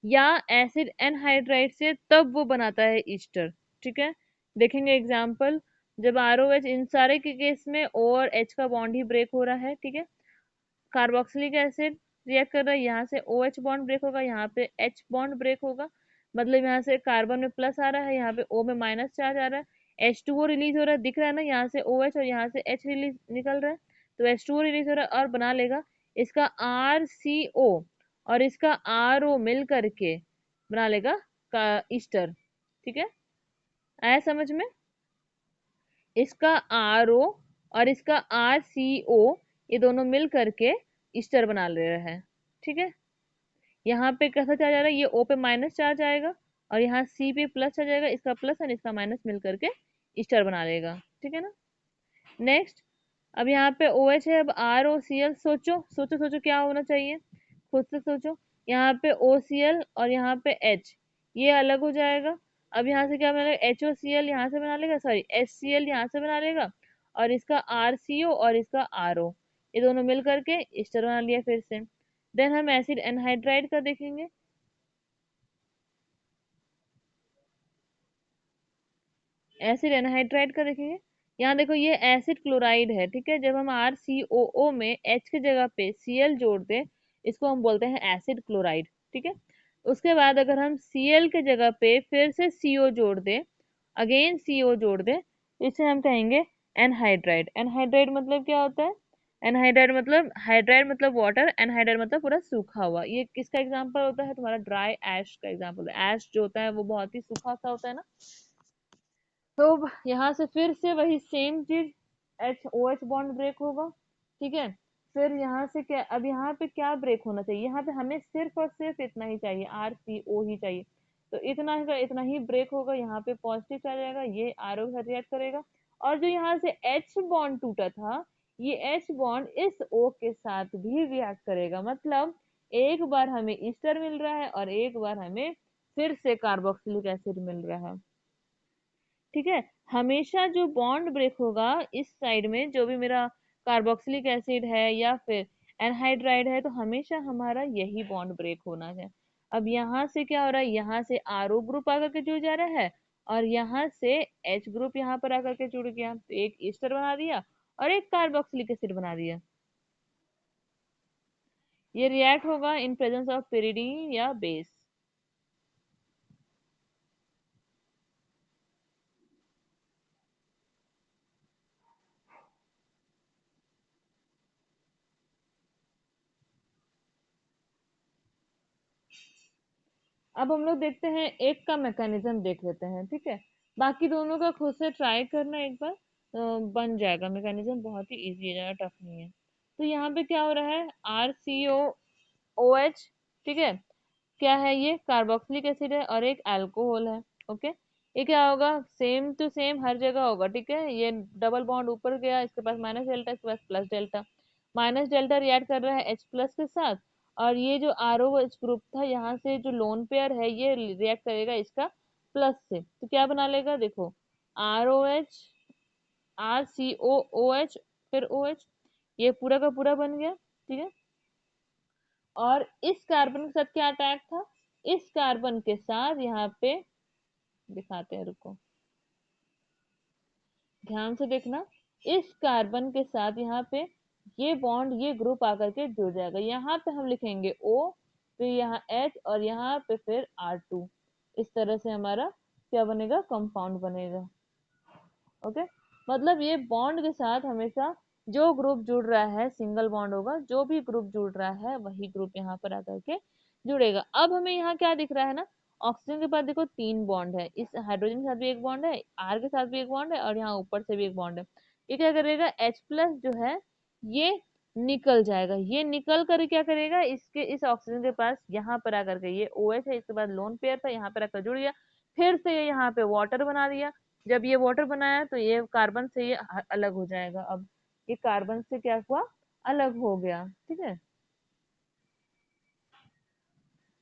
या एसिड एनहाइड्राइड से, तब वो बनाता है ईस्टर, ठीक है। देखेंगे एग्जाम्पल, जब ROH, इन सारे के केस में O और H का बॉन्ड ही ब्रेक हो रहा है, ठीक है। कार्बोक्सिलिक एसिड रिएक्ट कर रहा है, यहाँ से OH बॉन्ड ब्रेक होगा, यहाँ पे H बॉन्ड ब्रेक होगा, मतलब यहाँ से कार्बन में प्लस आ रहा है, यहाँ पे O में माइनस चार्ज आ रहा है, H2O रिलीज हो रहा है, दिख रहा है ना, यहाँ से OH और यहाँ से H रिलीज निकल रहा है, तो H2O रिलीज हो रहा है और बना लेगा इसका RCO, और इसका RO मिल करके बना लेगा का ईस्टर, ठीक है। आया समझ में, इसका RO और इसका RCO, ये दोनों मिल करके ईस्टर बना ले रहा है, ठीक है। यहाँ पे कैसा चार्ज आ रहा है, ये O पे माइनस चार्ज आएगा और यहाँ C पे प्लस चार्ज आएगा, इसका प्लस और इसका माइनस मिल करके ईस्टर बना लेगा, ठीक है ना। नेक्स्ट, अब यहाँ पे OH है, अब ROCl, सोचो सोचो सोचो क्या होना चाहिए, खुद से सोचो। यहाँ पे OCl और यहाँ पे H, ये अलग हो जाएगा। अब यहाँ से क्या बना लेगा, HOCl यहाँ से बना लेगा, सॉरी HCl यहाँ से बना लेगा, और इसका RCO और इसका RO, ये दोनों मिल करके ईस्टर बना लिया फिर से। देन हम एसिड एनहाइड्राइड का देखेंगे। एसिड एनहाइड्राइड का देखेंगे, यहाँ देखो ये एसिड क्लोराइड है, ठीक है। जब हम RCOO में H की जगह पे Cl जोड़ दें, इसको हम बोलते हैं एसिड क्लोराइड, ठीक है। उसके बाद अगर हम Cl के जगह पे फिर से CO जोड़ दें, अगेन CO जोड़ दें, तो इसे हम कहेंगे एनहाइड्राइड। एनहाइड्राइड मतलब क्या होता है, एनहाइड्राइड मतलब, हाइड्राइड मतलब वाटर, एनहाइड्राइड मतलब पूरा सूखा हुआ। ये किसका एग्जांपल होता है, तुम्हारा ड्राई ऐश का एग्जांपल है। ऐश जो होता है वो बहुत ही सूखा सा होता है ना। तो यहाँ से फिर से वही सेम चीज, OH बॉन्ड ब्रेक होगा, ठीक है। फिर यहाँ से क्या, अब यहाँ पे क्या ब्रेक होना चाहिए, यहाँ पे हमें सिर्फ और सिर्फ इतना ही चाहिए, RCO ही चाहिए। तो इतना का इतना ही ब्रेक होगा, यहाँ पे पॉजिटिव चार्ज आएगा, ये RO के साथ रिएक्ट करेगा, और जो यहाँ से H बॉन्ड टूटा था, ये H बॉन्ड इस O के साथ भी रिएक्ट करेगा, मतलब एक बार हमें ईस्टर मिल रहा है और एक बार हमें फिर से कार्बोक्सिलिक एसिड मिल रहा है, ठीक है। हमेशा जो बॉन्ड ब्रेक होगा इस साइड में, जो भी मेरा कार्बोक्सिलिक एसिड है या फिर एनहाइड्राइड है, तो हमेशा हमारा यही बॉन्ड ब्रेक होना है। अब यहाँ से क्या हो रहा है, यहाँ से RO ग्रुप आकर के जुड़ जा रहा है और यहाँ से H ग्रुप यहाँ पर आकर के जुड़ गया, तो एक ईस्टर बना दिया और एक कार्बोक्सिलिक एसिड बना दिया। ये रिएक्ट होगा इन प्रेजेंस ऑफ pyridine या बेस। अब हम लोग देखते हैं एक का मैकेनिज्म देख लेते हैं, ठीक है। बाकी दोनों का खुद से ट्राई करना एक बार, बन जाएगा मैकेनिज्म, बहुत ही इजी है, ज़्यादा टफ नहीं है। तो यहाँ पे क्या हो रहा है, RCOOH, ठीक है, क्या है ये, कार्बोक्सिलिक एसिड है और एक अल्कोहल है। ओके, ये क्या होगा, सेम टू सेम हर जगह होगा, ठीक है। ये डबल बॉन्ड ऊपर गया, इसके पास माइनस डेल्टा, इसके पास plus delta, minus delta react कर रहा है H प्लस के साथ, और ये जो ROH ग्रुप था यहाँ से जो लोन पेयर है ये रिएक्ट करेगा इसका प्लस से, तो क्या बना लेगा, देखो ROH, RCOOH, फिर OH, ये पूरा का पूरा बन गया, ठीक है। और इस कार्बन के साथ क्या अटैक था, इस कार्बन के साथ यहाँ पे दिखाते हैं, रुको ध्यान से देखना, इस कार्बन के साथ यहाँ पे ये बॉन्ड, ये ग्रुप आकर के जुड़ जाएगा, यहाँ पे हम लिखेंगे O, फिर यहाँ H, और यहाँ पे फिर R2, इस तरह से हमारा क्या बनेगा, कंपाउंड बनेगा। ओके, मतलब ये बॉन्ड के साथ हमेशा जो ग्रुप जुड़ रहा है सिंगल बॉन्ड होगा, जो भी ग्रुप जुड़ रहा है वही ग्रुप यहाँ पर आकर के जुड़ेगा। अब हमें यहाँ क्या दिख रहा है ना, ऑक्सीजन के पास देखो 3 बॉन्ड है, इस हाइड्रोजन के साथ भी एक बॉन्ड है, आर के साथ भी एक बॉन्ड है, और यहाँ ऊपर से भी एक बॉन्ड है। ये क्या करेगा, H प्लस जो है ये निकल जाएगा, ये निकल कर क्या करेगा, इसके इस ऑक्सीजन के पास यहाँ पर आकर के, ये OH है, इसके बाद लोन पेयर था, यहाँ पर आकर जुड़ गया, फिर से ये यहाँ पे वाटर बना दिया। जब ये वाटर बनाया तो ये कार्बन से ये अलग हो जाएगा, अब ये कार्बन से क्या हुआ, अलग हो गया, ठीक है,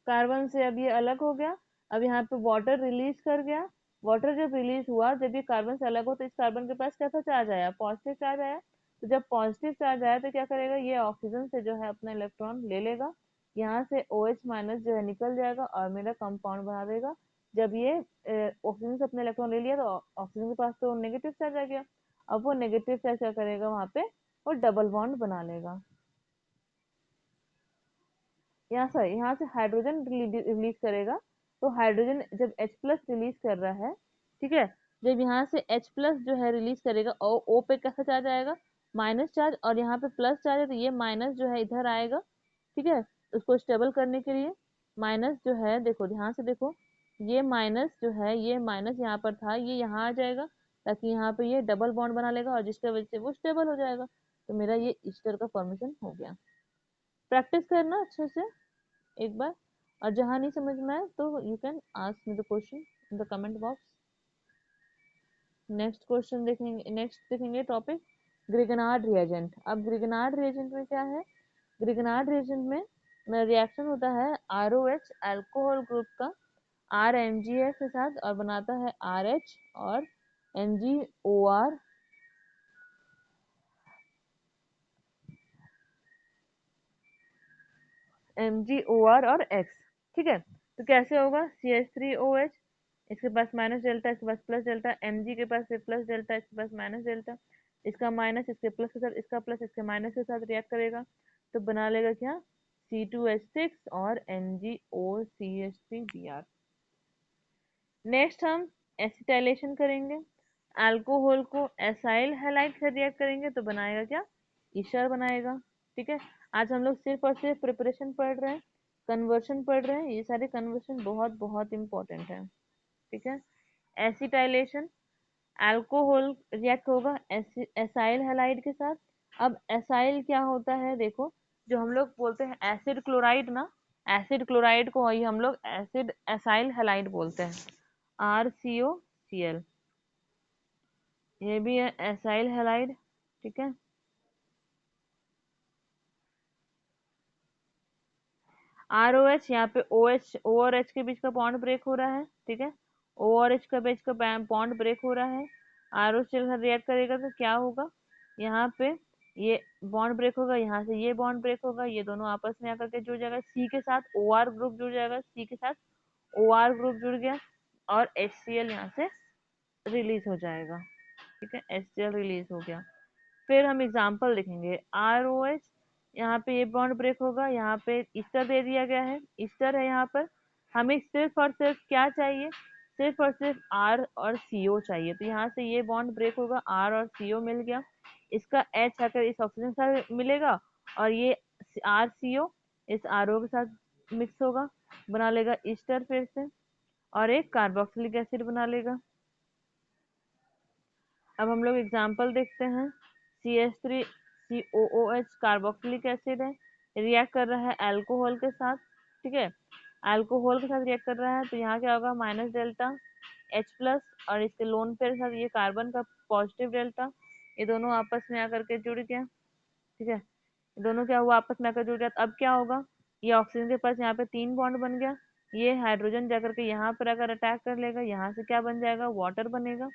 कार्बन से अब ये अलग हो गया। अब यहाँ पे वाटर रिलीज कर गया, वाटर जब रिलीज हुआ, जब ये कार्बन से अलग हो तो इस कार्बन के पास कैसा चार्ज आया, पॉजिटिव चार्ज आया, तो जब पॉजिटिव चार्ज आया तो क्या करेगा, ये ऑक्सीजन से जो है अपना इलेक्ट्रॉन ले लेगा, यहाँ से OH माइनस जो है निकल जाएगा और मेरा कंपाउंड बना देगा। जब ये ऑक्सीजन से अपना इलेक्ट्रॉन ले लिया तो ऑक्सीजन के पास तो नेगेटिव चार्ज आ गया, अब वो नेगेटिव चार्ज क्या करेगा वहां पे, वो डबल बॉन्ड बना लेगा। यहाँ से हाइड्रोजन रिलीज करेगा, तो हाइड्रोजन जब H प्लस रिलीज कर रहा है, ठीक है, जब यहाँ से H प्लस जो है रिलीज करेगा, O पे कैसा चार्ज आएगा, माइनस चार्ज, और यहाँ पे प्लस चार्ज है तो ये माइनस जो है इधर आएगा, ठीक है। उसको स्टेबल करने के लिए माइनस जो है, देखो ध्यान से देखो, ये माइनस जो है, ये माइनस यहाँ पर था, ये यहाँ आ जाएगा, ताकि यहाँ पे ये डबल बॉन्ड बना लेगा और जिसकी वजह से वो स्टेबल हो जाएगा, तो मेरा ये ईस्टर का फॉर्मेशन हो गया। प्रैक्टिस करना अच्छे से एक बार, और जहां नहीं समझ में आए तो you can ask me the question in the comment box. Next question देखेंगे, नेक्स्ट देखेंगे टॉपिक ग्रिगनार्ड रिएजेंट। अब ग्रिगनार्ड रिएजेंट में क्या है, ग्रिगनार्ड रिएजेंट में रिएक्शन होता है ROH अल्कोहल ग्रुप का RMgS के साथ और बनाता है RH और MgOR, MgOR और X, ठीक है। तो कैसे होगा, CH3OH, इसके पास माइनस डेल्टा, इसके पास प्लस डेल्टा, Mg के पास से प्लस डेल्टा, इसके पास माइनस डेल्टा, इसका माइनस इसके प्लस के साथ, इसका प्लस इसके माइनस के साथ रिएक्ट करेगा, तो बना लेगा क्या, C2H6 और NgOCH3Br। नेक्स्ट हम एसिटाइलेशन करेंगे, अल्कोहल को एसाइल हैलाइड से रिएक्ट करेंगे तो बनाएगा क्या, ईस्टर बनाएगा, ठीक है। आज हम लोग सिर्फ और सिर्फ प्रिपरेशन पढ़ रहे हैं, कन्वर्शन पढ़ रहे हैं, ये सारे कन्वर्शन बहुत बहुत इंपॉर्टेंट है, ठीक है। एसिटाइलेशन, अल्कोहल रिएक्ट होगा एसाइल हैलाइड के साथ। अब एसाइल क्या होता है, देखो जो हम लोग बोलते हैं एसिड क्लोराइड ना, एसिड क्लोराइड को ही हम लोग एसिड एसाइल हैलाइड बोलते हैं, RCOCl, ये भी है एसाइल हैलाइड, ठीक है। ROH, यहाँ पे OH O और H के बीच का बॉन्ड ब्रेक हो रहा है, ठीक है, O और H के बीच का बॉन्ड ब्रेक हो रहा है, ROH के साथ रिएक्ट करेगा तो क्या होगा, यहाँ पे ये बॉन्ड ब्रेक होगा, यहाँ से ये बॉन्ड ब्रेक होगा, ये दोनों आपस में आकर के जुड़ जाएगा, C के साथ OR ग्रुप जुड़ जाएगा, C के साथ OR ग्रुप जुड़ गया, और HCl यहाँ से रिलीज हो जाएगा, ठीक है, HCl रिलीज हो गया। फिर हम एग्जाम्पल देखेंगे, ROH, यहाँ पे ये बॉन्ड ब्रेक होगा, यहाँ पे ईस्टर दे दिया गया है, ईस्टर है यहाँ पर, हमें सिर्फ और सिर्फ क्या चाहिए, सिर्फ और सिर्फ R और CO चाहिए, तो यहाँ से ये बॉन्ड ब्रेक होगा, R और CO मिल गया, इसका H आकर इस ऑक्सीजन के साथ मिलेगा, और ये RCO इस RO के साथ मिक्स होगा, बना लेगा ईस्टर फिर से, और एक कार्बोक्सिलिक एसिड बना लेगा, अब हम लोग एग्जाम्पल देखते हैं। CH3COOH कार्बोक्सिलिक एसिड है, रिएक्ट कर रहा है अल्कोहल के साथ। ठीक है, अल्कोहल के साथ रिएक्ट कर रहा है, तो यहाँ क्या होगा, माइनस डेल्टा H प्लस, और इसके लोन पेयर के साथ ये कार्बन का पॉजिटिव डेल्टा, ये दोनों आपस में आकर के जुड़ गया। ठीक है, दोनों क्या हुआ, आपस में आकर जुड़ गया। तो अब क्या होगा, ये ऑक्सीजन के पास यहाँ पे 3 बॉन्ड बन गया, ये हाइड्रोजन जाकर के यहाँ पर अगर अटैक कर लेगा, यहाँ से क्या बन जाएगा, वाटर बनेगा,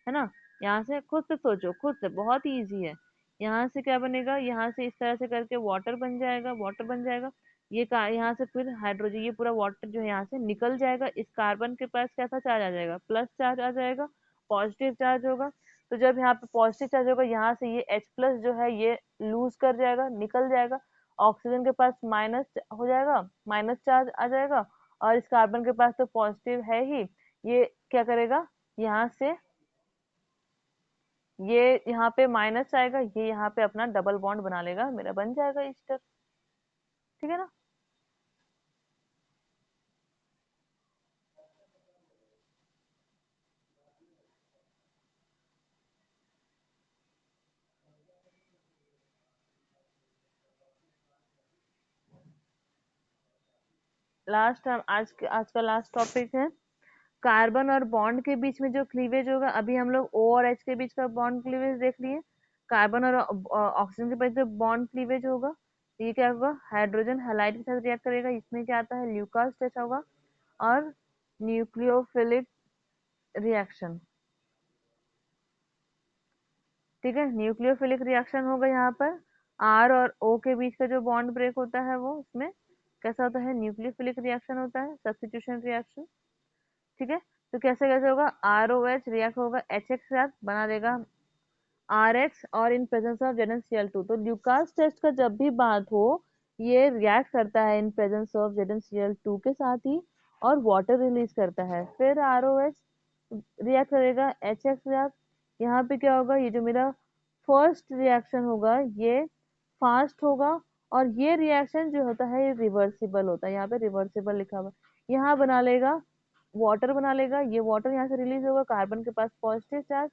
है ना। यहाँ से खुद से सोचो, खुद से, बहुत ही ईजी है। यहाँ से क्या बनेगा, यहाँ से इस तरह से करके वाटर बन जाएगा, वाटर बन जाएगा। ये का यहाँ से फिर हाइड्रोजन, ये पूरा वाटर जो है यहाँ से निकल जाएगा, इस कार्बन के पास कैसा चार्ज आ जाएगा, प्लस चार्ज आ जाएगा, पॉजिटिव चार्ज होगा। तो जब यहाँ पे पॉजिटिव चार्ज होगा, यहाँ से ये H प्लस जो है ये लूज कर जाएगा, निकल जाएगा, ऑक्सीजन के पास माइनस हो जाएगा, माइनस चार्ज आ जाएगा, और इस कार्बन के पास तो पॉजिटिव है ही, ये क्या करेगा, यहाँ से ये यहाँ पे माइनस आएगा, ये यहाँ पे अपना डबल बॉन्ड बना लेगा, मेरा बन जाएगा ईस्टर। ठीक है ना। लास्ट आज का लास्ट टॉपिक है कार्बन और बॉन्ड के बीच में जो क्लीवेज होगा। अभी हम लोग O और H के बीच का बॉन्ड क्लीवेज देख लिए। कार्बन और ऑक्सीजन के बीच जो बॉन्ड क्लीवेज होगा, तो ये क्या होगा, हाइड्रोजन हैलाइड के साथ रिएक्ट करेगा, इसमें क्या आता है, ल्यूकास टेस्ट होगा, और न्यूक्लियोफिलिक रिएक्शन। ठीक है, न्यूक्लियोफिलिक रिएक्शन होगा यहाँ पर। R और O के बीच का जो बॉन्ड ब्रेक होता है, वो उसमें कैसा होता है, न्यूक्लियोफिलिक रिएक्शन होता है, सब्स्टिट्यूशन रिएक्शन। ठीक है, तो कैसे कैसे होगा, ROH रिएक्ट होगा HX के साथ, बना देगा RX, और इन प्रेजेंस ऑफ ZnCl2। तो ल्यूकास टेस्ट का जब भी बात हो, ये रिएक्ट करता है इन प्रेजेंस ऑफ ZnCl2 के साथ ही, और वाटर रिलीज करता है। फिर ROH रिएक्ट करेगा HX के साथ, यहाँ पे क्या होगा, ये जो मेरा फर्स्ट रिएक्शन होगा, ये फास्ट होगा, और ये रिएक्शन जो होता है ये रिवर्सिबल होता है, यहाँ पे रिवर्सिबल लिखा हुआ है। यहाँ बना लेगा, वाटर बना लेगा, ये वाटर यहाँ से रिलीज होगा, कार्बन के पास पॉजिटिव चार्ज,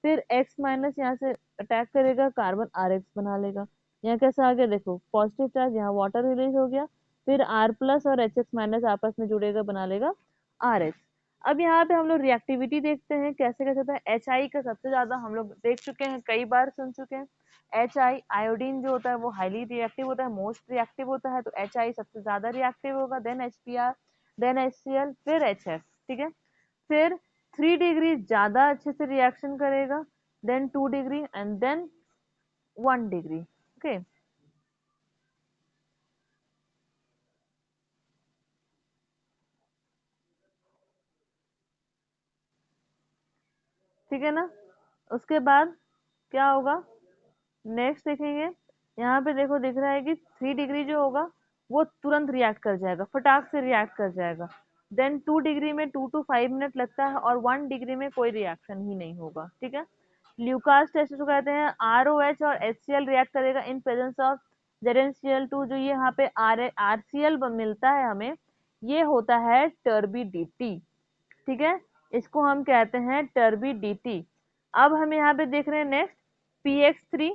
फिर X माइनस यहाँ से अटैक करेगा, कार्बन RX बना लेगा। यहाँ कैसा आ गया, देखो पॉजिटिव चार्ज, यहाँ वाटर रिलीज हो गया, फिर R प्लस और HX माइनस आपस में जुड़ेगा, बना लेगा RX। अब यहाँ पे हम लोग रिएक्टिविटी देखते हैं कैसे कैसे होता है। HI का सबसे ज्यादा हम लोग देख चुके हैं, कई बार सुन चुके हैं। HI आयोडीन जो होता है वो हाईली रिएक्टिव होता है, मोस्ट रिएक्टिव होता है, तो HI सबसे ज्यादा रिएक्टिव होगा, देन HBr, देन HCl, फिर HF। ठीक है, फिर 3 डिग्री ज्यादा अच्छे से रिएक्शन करेगा, then 2 degree, and then 1 degree. Okay, ठीक है ना। उसके बाद क्या होगा, नेक्स्ट देखेंगे। यहाँ पे देखो, दिख रहा है कि 3 डिग्री जो होगा वो तुरंत रिएक्ट कर जाएगा, फटाक से रिएक्ट कर जाएगा। देन 2 डिग्री में 2 to 5 मिनट लगता है, और 1 डिग्री में कोई रिएक्शन ही नहीं होगा। ठीक है, ल्यूकास टेस्ट को कहते हैं। ROH और HCl रिएक्ट करेगा इन प्रेजेंस ऑफ ZnCl2। जो ये यहाँ पे RCl मिलता है हमें, ये होता है टर्बिडिटी। ठीक है, इसको हम कहते हैं टर्बिडिटी। अब हम यहाँ पे देख रहे हैं next, PX3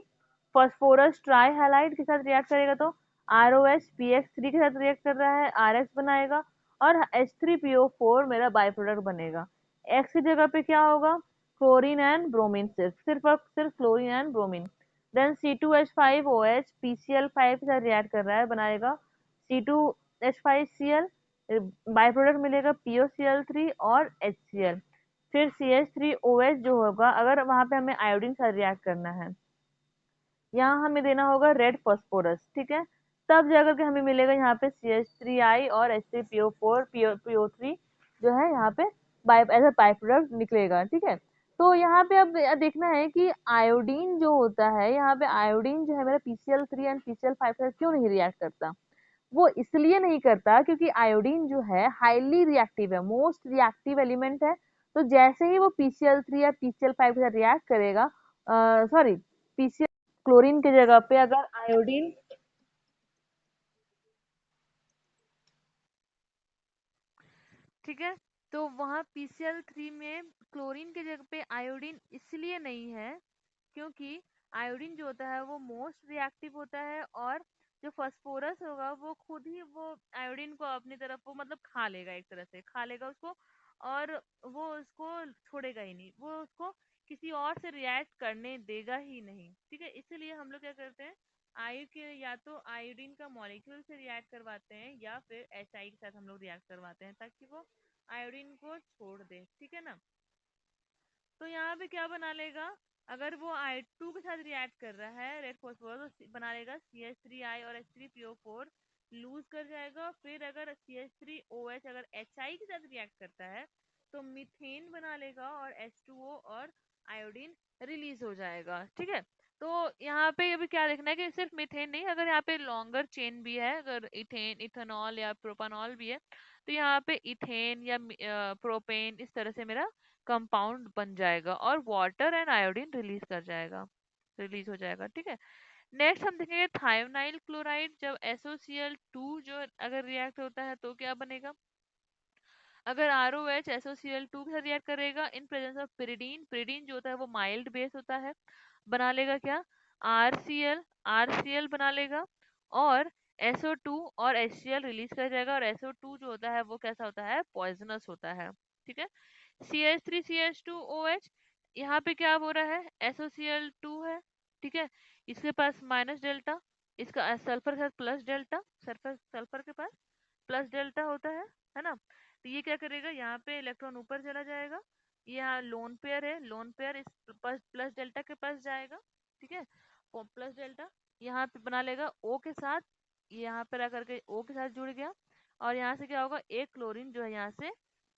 phosphorus try halide के साथ रिएक्ट करेगा, तो ROH PX3 के साथ रिएक्ट कर रहा है, RX बनाएगा, और H3PO4 मेरा बाई प्रोडक्ट बनेगा। X की जगह पे क्या होगा, क्लोरीन एंड ब्रोमीन, सिर्फ और सिर्फ chlorine and bromine. Then C2H5OH PCl5 के साथ रिएक्ट कर रहा है, बनाएगा C2H5Cl, बाई प्रोडक्ट मिलेगा POCl3 और HCl। फिर CH3OH जो होगा, अगर वहां पे हमें आयोडीन से रिएक्ट करना है, यहाँ हमें देना होगा रेड फॉस्फोरस। ठीक है, तब जाकर के हमें मिलेगा यहाँ पे CH3I और H3PO4 PO3 जो है यहाँ पे by as a by product निकलेगा। ठीक है, तो यहाँ पे अब देखना है कि आयोडीन जो होता है, यहाँ पे आयोडीन जो है मेरा PCl3 एंड PCl5 से क्यों नहीं रिएक्ट करता। वो इसलिए नहीं करता क्योंकि आयोडीन जो है हाईली रिएक्टिव है, मोस्ट रिएक्टिव एलिमेंट है। तो जैसे ही वो PCl3 या PCl5 के साथ रिएक्ट करेगा, सॉरी, PCl क्लोरीन की जगह पे अगर आयोडीन, ठीक है, तो वहाँ PCl3 में क्लोरीन की जगह पे आयोडीन इसलिए नहीं है क्योंकि आयोडीन जो होता है वो मोस्ट रिएक्टिव होता है, और जो फास्फोरस होगा वो खुद ही वो आयोडीन को अपनी तरफ वो मतलब खा लेगा, एक तरह से खा लेगा उसको, और वो उसको छोड़ेगा ही नहीं, वो उसको किसी और से रिएक्ट करने देगा ही नहीं। ठीक है, इसीलिए हम लोग क्या करते हैं, आयु के या तो आयोडीन का मॉलिक्यूल से रिएक्ट करवाते हैं या फिर HI के साथ हम लोग रिएक्ट करवाते हैं ताकि वो आयोडीन को छोड़ दे। ठीक है ना। तो यहाँ पे क्या बना लेगा, अगर वो I2 के साथ रिएक्ट कर रहा है रेड फॉस्फोरस, तो बना लेगा CH3I और H3PO4, लूज कर जाएगा। फिर अगर CH3OH अगर HI के साथ रिएक्ट करता है तो मीथेन बना लेगा और H2O और आयोडीन रिलीज हो जाएगा। ठीक है। तो यहाँ पे अभी क्या देखना है कि सिर्फ मीथेन नहीं, अगर यहाँ पे लॉन्गर चेन भी है, अगर इथेन इथेनॉल या प्रोपानॉल भी है, तो यहाँ पे इथेन या प्रोपेन इस तरह से मेरा कंपाउंड बन जाएगा और वाटर एंड आयोडीन रिलीज हो जाएगा। ठीक है। नेक्स्ट हम देखेंगे थायोनाइल क्लोराइड। जब SOCl2 जो अगर रिएक्ट होता है तो क्या बनेगा, अगर ROH SOCl2 के साथ रिएक्ट करेगा in presence of pyridine, pyridine जो होता है वो माइल्ड बेस होता है, बना लेगा क्या, RCl बना लेगा, और SO2 और HCl रिलीज कर जाएगा, और SO2 जो होता है वो कैसा होता है, पॉइजनस होता है। ठीक है। CH3CH2OH, यहाँ पे क्या हो रहा है, SOCl2 है, ठीक है, इसके पास माइनस डेल्टा, इसका सल्फर के साथ प्लस डेल्टा, सल्फर सल्फर के पास प्लस डेल्टा होता है ना। तो ये क्या करेगा, यहाँ पे इलेक्ट्रॉन ऊपर चला जाएगा, ये यहाँ लोन पेयर है, लोन पेयर इस प्लस डेल्टा के पास जाएगा। ठीक है। प्लस डेल्टा यहाँ पे बना लेगा O के साथ, ये यहाँ पर आकर के O के साथ जुड़ गया, और यहाँ से क्या होगा, एक क्लोरीन जो है यहाँ से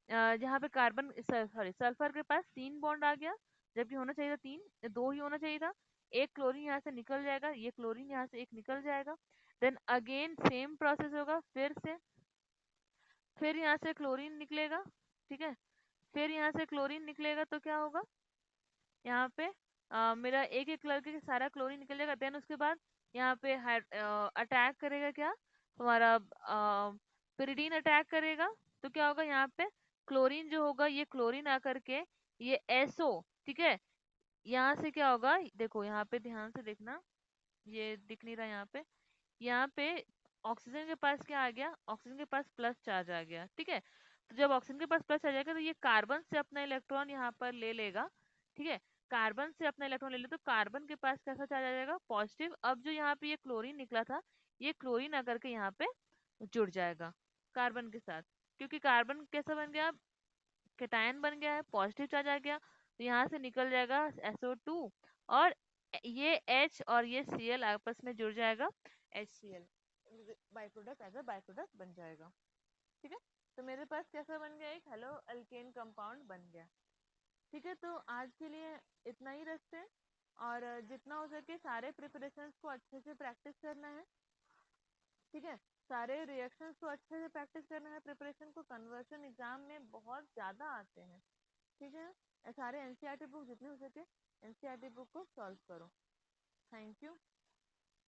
जहाँ पे कार्बन सॉरी सल्फर के पास 3 बॉन्ड आ गया, जबकि होना चाहिए था 3, 2 ही होना चाहिए था। एक क्लोरीन यहाँ से निकल जाएगा, ये क्लोरीन यहाँ से एक निकल जाएगा, देन अगेन सेम प्रोसेस होगा, फिर यहाँ से क्लोरीन निकलेगा। ठीक है। फिर यहाँ से क्लोरीन निकलेगा तो क्या होगा, यहाँ पे मेरा एक एक करके सारा क्लोरीन निकल जाएगा, देन उसके बाद यहाँ पे अटैक करेगा क्या, हमारा पिरिडीन अटैक करेगा, तो क्या होगा यहाँ पे, क्लोरीन जो होगा ये क्लोरीन आकर के ये SO, ठीक है, यहाँ से क्या होगा, देखो यहाँ पे ध्यान से देखना, ये दिख नहीं रहा यहाँ पे ऑक्सीजन के पास क्या आ गया, ऑक्सीजन के पास प्लस चार्ज आ गया। ठीक है। तो जब ऑक्सीजन के पास प्लस आ जाएगा तो ये कार्बन से अपना इलेक्ट्रॉन यहाँ पर ले लेगा। ठीक है। कार्बन से अपना इलेक्ट्रॉन ले ले तो कार्बन के पास कैसा चार्ज आ जाएगा, पॉजिटिव। अब जो यहाँ पे ये क्लोरीन निकला था, ये क्लोरीन आकर के यहाँ पे जुड़ जाएगा कार्बन के साथ, क्योंकि कार्बन कैसा बन गया, कैटायन बन गया है, पॉजिटिव चार्ज आ गया, तो यहाँ से निकल जाएगा SO2, और ये H और ये Cl आपस में जुड़ जाएगा, HCl by product as a by product बन जाएगा। ठीक है। तो मेरे पास कैसा बन गया, एक हेलो अल्केन कंपाउंड बन गया। ठीक है। तो आज के लिए इतना ही रखते हैं, और जितना हो सके सारे प्रिपरेशंस को अच्छे से प्रैक्टिस करना है। ठीक है। सारे रिएक्शंस को अच्छे से प्रैक्टिस करना है, प्रिपरेशन को कन्वर्शन एग्जाम में बहुत ज़्यादा आते हैं। ठीक है। सारे एनसीईआरटी बुक जितने हो सके एनसीईआरटी बुक को सॉल्व करो। Thank you.